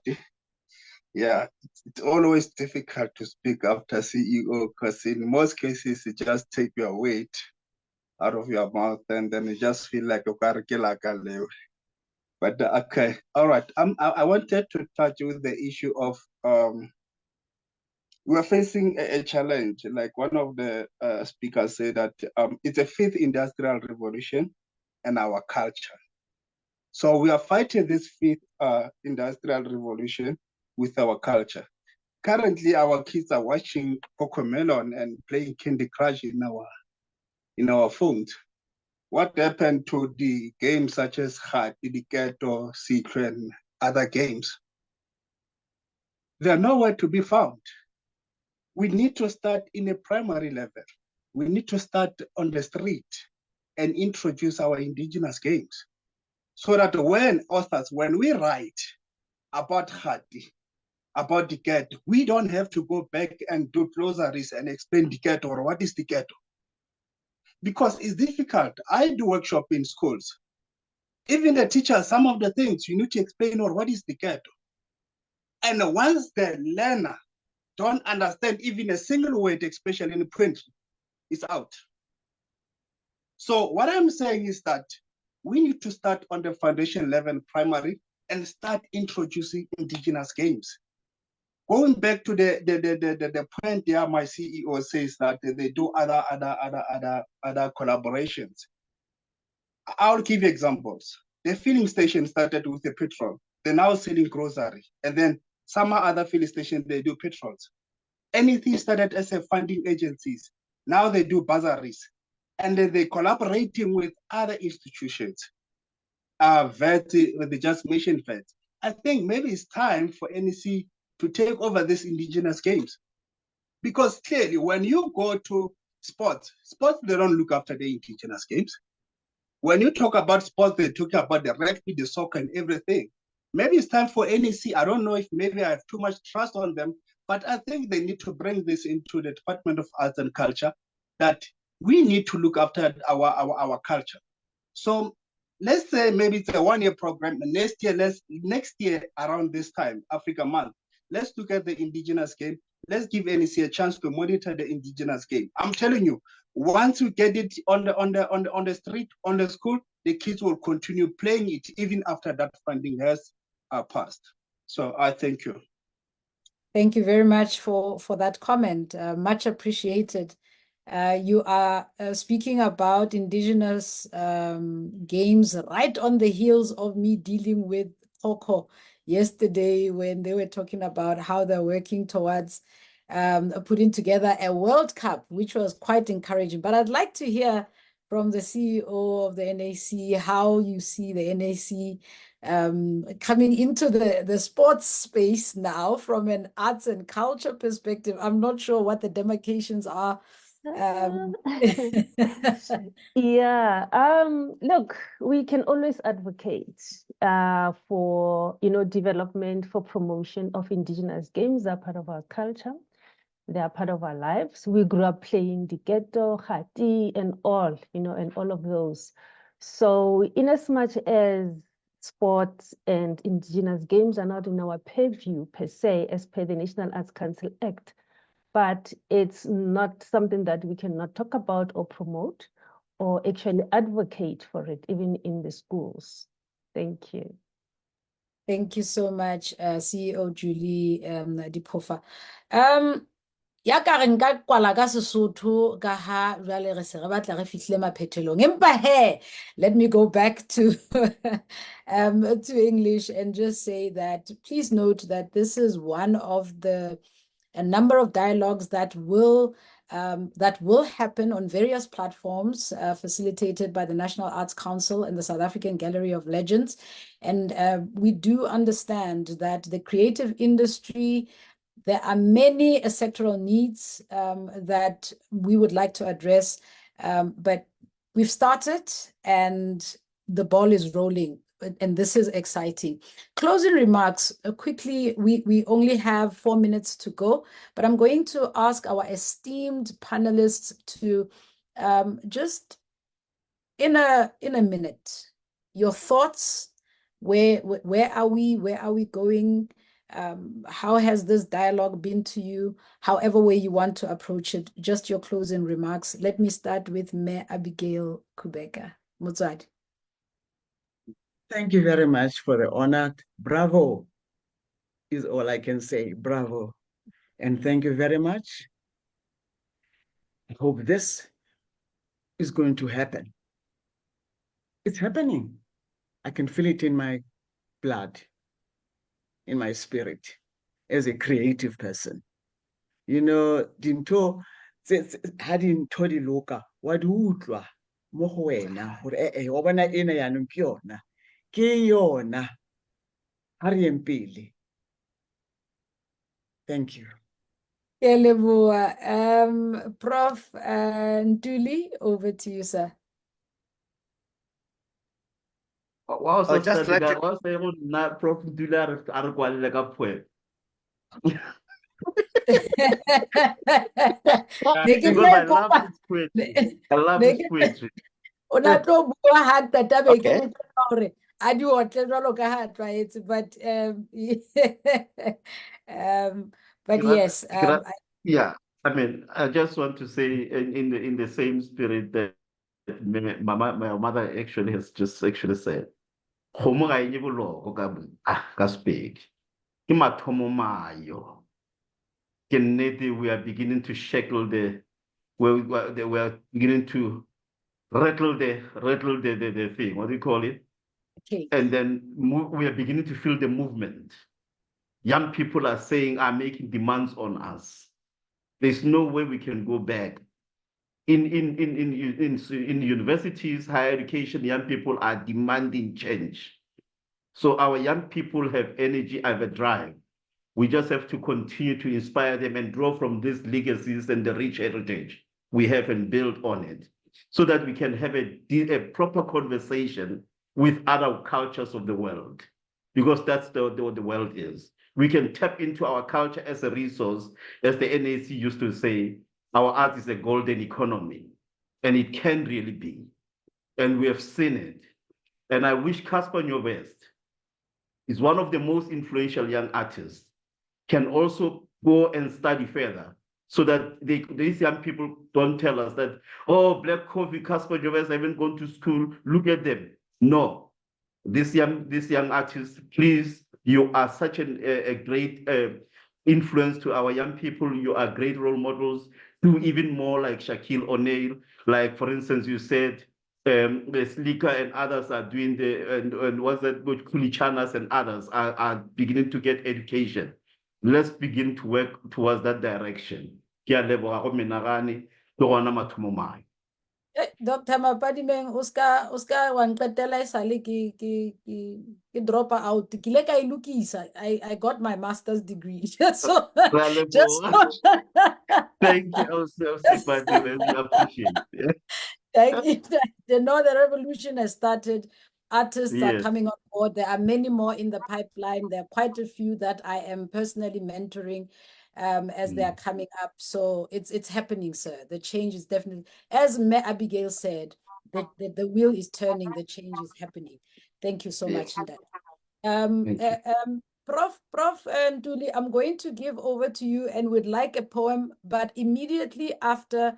yeah, it's always difficult to speak after CEO, because in most cases you just take your weight out of your mouth and then you just feel like a karikila. But okay, all right. I wanted to touch with the issue of we are facing a challenge. Like one of the speakers said that it's a fifth industrial revolution and our culture. So we are fighting this fifth industrial revolution with our culture. Currently, our kids are watching Cocomelon and playing Candy Crush in our phones. What happened to the games such as Diketo, Secret, and other games? They are nowhere to be found. We need to start in a primary level. We need to start on the street and introduce our indigenous games, so that when we write about Khadi, about Diketo, we don't have to go back and do glossaries and explain Diketo or what is Diketo. Because it's difficult. I do workshop in schools. Even the teachers, some of the things you need to explain, or what is Diketo. And once the learner don't understand even a single word, especially in print, it's out. So what I'm saying is that we need to start on the foundation level, primary, and start introducing indigenous games. Going back to the point there, my CEO says that they do other collaborations. I'll give examples. The filling station started with the petrol. They're now selling grocery. And then some other filling stations, they do petrols. Anything started as a funding agencies. Now they do bursaries. And then they're collaborating with other institutions. VET, they just mentioned VET. I think maybe it's time for NAC to take over these indigenous games. Because clearly, when you go to sports, they don't look after the indigenous games. When you talk about sports, they talk about the rugby, the soccer, and everything. Maybe it's time for NAC. I don't know if maybe I have too much trust on them, but I think they need to bring this into the Department of Arts and Culture, that we need to look after our culture. So let's say maybe it's a one-year program. And next year around this time, Africa Month, let's look at the indigenous game. Let's give NAC a chance to monitor the indigenous game. I'm telling you, once you get it on the street, on the school, the kids will continue playing it even after that funding has passed. So I thank you. Thank you very much for that comment. Much appreciated. You are speaking about indigenous games right on the heels of me dealing with Coco yesterday, when they were talking about how they're working towards putting together a World Cup, which was quite encouraging. But I'd like to hear from the CEO of the NAC how you see the NAC coming into the sports space now from an arts and culture perspective. I'm not sure what the demarcations are. Yeah, look, we can always advocate for, development, for promotion of indigenous games. They're part of our culture. They are part of our lives. We grew up playing diketo, khati, and all, and all of those. So in as much as sports and indigenous games are not in our purview per se, as per the National Arts Council Act, but it's not something that we cannot talk about or promote or actually advocate for it, even in the schools. Thank you. Thank you so much, CEO Julie Dipofa. Ya ka re nka kwala ka Sesotho ka ha jwale re se re batla re fihlile maphethelong. Empa he, let me go back to to English and just say that please note that this is one of a number of dialogues that will happen on various platforms facilitated by the National Arts Council and the South African Gallery of Legends. And we do understand that the creative industry, there are many sectoral needs that we would like to address, but we've started and the ball is rolling, and this is exciting. Closing remarks, quickly, we only have 4 minutes to go, but I'm going to ask our esteemed panelists to just in a minute, your thoughts, where are we going? How has this dialogue been to you? However way you want to approach it, just your closing remarks. Let me start with Mayor Abigail Kubeka. Motswadi. Thank you very much for the honor. Bravo is all I can say. Bravo. And thank you very much. I hope this is going to happen. It's happening. I can feel it in my blood, in my spirit, as a creative person. Dintho ha dintho di loka wa di utlwa mo go wena gore wa bona ena yaanong ke yona ha re yeng pele. Thank you. Prof. Ntuli, over to you, sir. Just like Prof. Ntuli a re kwalele ka poem. Because I love his poetry. I love his poetry. Ona tlo bua ha qeta be ke mo hore a di otle jwalo ka ha tlwaetse, but yes, yeah, I mean, I just want to say in the same spirit that my mother actually has just actually said, "Kgomo ga e nye boloko ka Sepedi. Ke mathomo mayo." Ke nnete, we are beginning to shackle we are beginning to rattle the thing. What do you call it? Okay. And then we are beginning to feel the movement. Young people are making demands on us. There's no way we can go back. In universities, higher education, young people are demanding change. So our young people have energy, have a drive. We just have to continue to inspire them and draw from these legacies and the rich heritage we have and build on it, so that we can have a proper conversation with other cultures of the world, because that's the world is. We can tap into our culture as a resource, as the NAC used to say, our art is a golden economy, and it can really be. And we have seen it. And I wish Cassper Nyovest is one of the most influential young artists, can also go and study further, so that these young people don't tell us that, oh, Black Coffee, Cassper Nyovest haven't gone to school, look at them. No, this young artist, please, you are such a great influence to our young people. You are great role models. Do even more like Shaquille O'Neal. Like, for instance, you said the Slicker and others are doing and what's that, Kulichanas and others are beginning to get education. Let's begin to work towards that direction. Dr. Mapadimeng, uska wan qetela esale ki drop out. Ke ile ka e lokisa. I got my master's degree. So just Thank you, Osipati. We appreciate it. thank you. They know the revolution has started. Artists are Yes. coming on board. There are many more in the pipeline. There are quite a few that I am personally mentoring as they are coming up. So it's happening, sir. The change is definitely, as Abigail said, the wheel is turning, the change is happening. Thank you so much, Ndad. Thank you. Prof Ntuli, I'm going to give over to you and would like a poem, but immediately after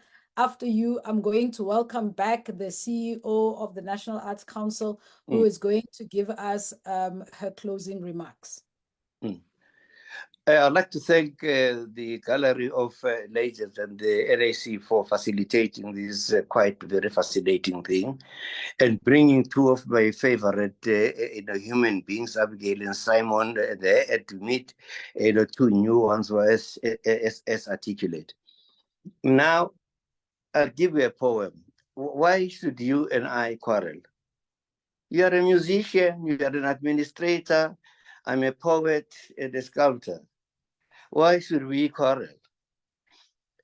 you, I'm going to welcome back the CEO of the National Arts Council, who is going to give us her closing remarks. I'd like to thank the Gallery of Legends and the NAC for facilitating this quite very fascinating thing and bringing two of my favorite human beings, Abigail and Simon, there to meet two new ones who are as articulate. Now, I'll give you a poem. Why should you and I quarrel? You are a musician, you are an administrator, I'm a poet and a sculptor. Why should we quarrel?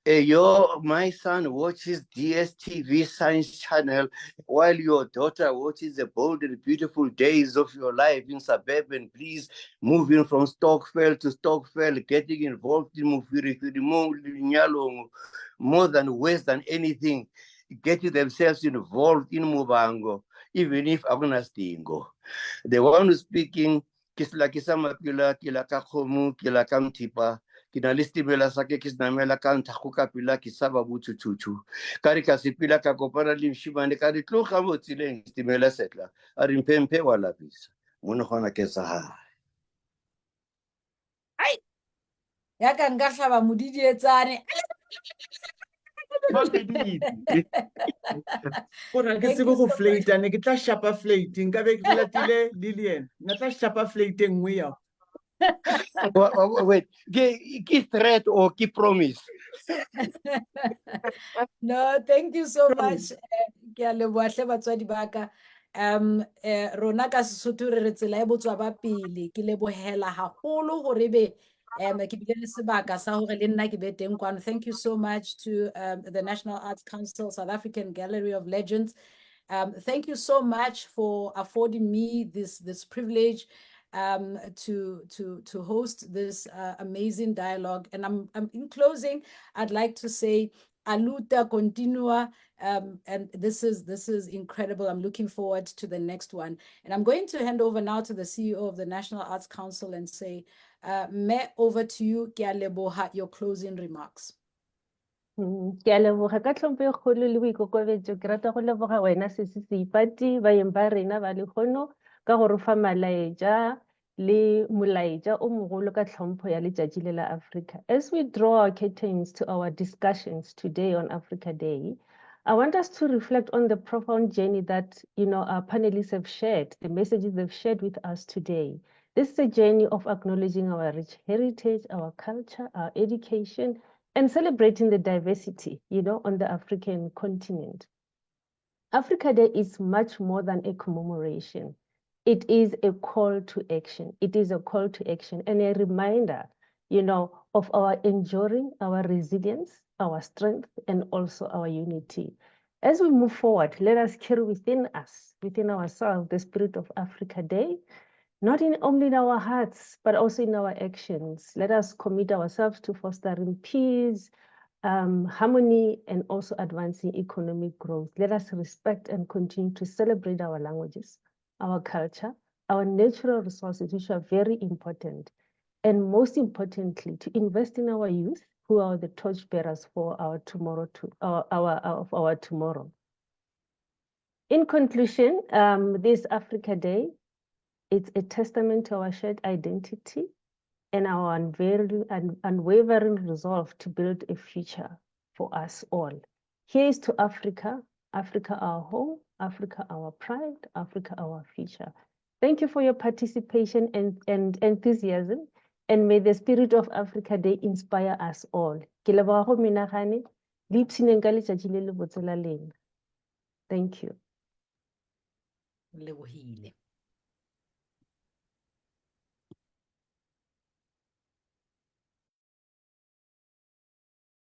My son watches DSTV Science Channel while your daughter watches the bold and beautiful days of your life in suburban Please, moving from Stockfell to Stockfell, getting involved in more than waste than anything, getting themselves involved in Mubango, even if Agunastingo. The one who's speaking, Kisla Kisamakula, Kilaka Homu, Kilaka Mtipa, kinalistimela sake kisnamela kanta kukapila kisaba butu chuchu kari kasipila kakopara limshimane kari tluka motile stimela setla arimpempe wala pisa muno hona kesa ha Ai yaka ngahlaba modidi etsane. Ora ke tsebe go flate ne ke tla shapa flate nka be ke latile Lillian na tla shapa flate nngwe ya. Wait, ki threat or ki promise? No, thank you so much. Ke a leboha hle batswadi ba ka. Rona ka Sesotho re re tsela e botswa ba pele. Ke lebohela haholo hore be ke bile le sebaka sa hore le nna ke be teng kwano. Thank you so much to the National Arts Council, South African Gallery of Legends. Thank you so much for affording me this privilege to host this amazing dialogue. And I'm in closing, I'd like to say aluta continua, and this is incredible. I'm looking forward to the next one. And I'm going to hand over now to the CEO of the National Arts Council and say, Me, over to you, Ke a leboha, your closing remarks. Ke a leboga ka tlhompho e kgolo le boikokobetso. Ke rata go leboga wena Sesi Seipati, baeng ba rena ba lekgono ka go re fa malaetša le molaetša o mogolo ka tlhompho ya letšatši le la Africa. As we draw our curtains to our discussions today on Africa Day, I want us to reflect on the profound journey that our panelists have shared, the messages they've shared with us today. This is a journey of acknowledging our rich heritage, our culture, our education, and celebrating the diversity, on the African continent. Africa Day is much more than a commemoration. It is a call to action. It is a call to action and a reminder, of our enduring, our resilience, our strength, and also our unity. As we move forward, let us carry within us, within ourselves, the spirit of Africa Day, not only in our hearts, but also in our actions. Let us commit ourselves to fostering peace, harmony, and also advancing economic growth. Let us respect and continue to celebrate our languages, our culture, our natural resources, which are very important. And most importantly, to invest in our youth, who are the torchbearers for our tomorrow, our tomorrow. In conclusion, this Africa Day, it's a testament to our shared identity and our unwavering resolve to build a future for us all. Here is to Africa, Africa our home, Africa our pride, Africa our future. Thank you for your participation and enthusiasm, and may the spirit of Africa Day inspire us all. Ke leboga go menagane, le ipshineng ka letšatši le le botse la lena. Thank you. Lebohile.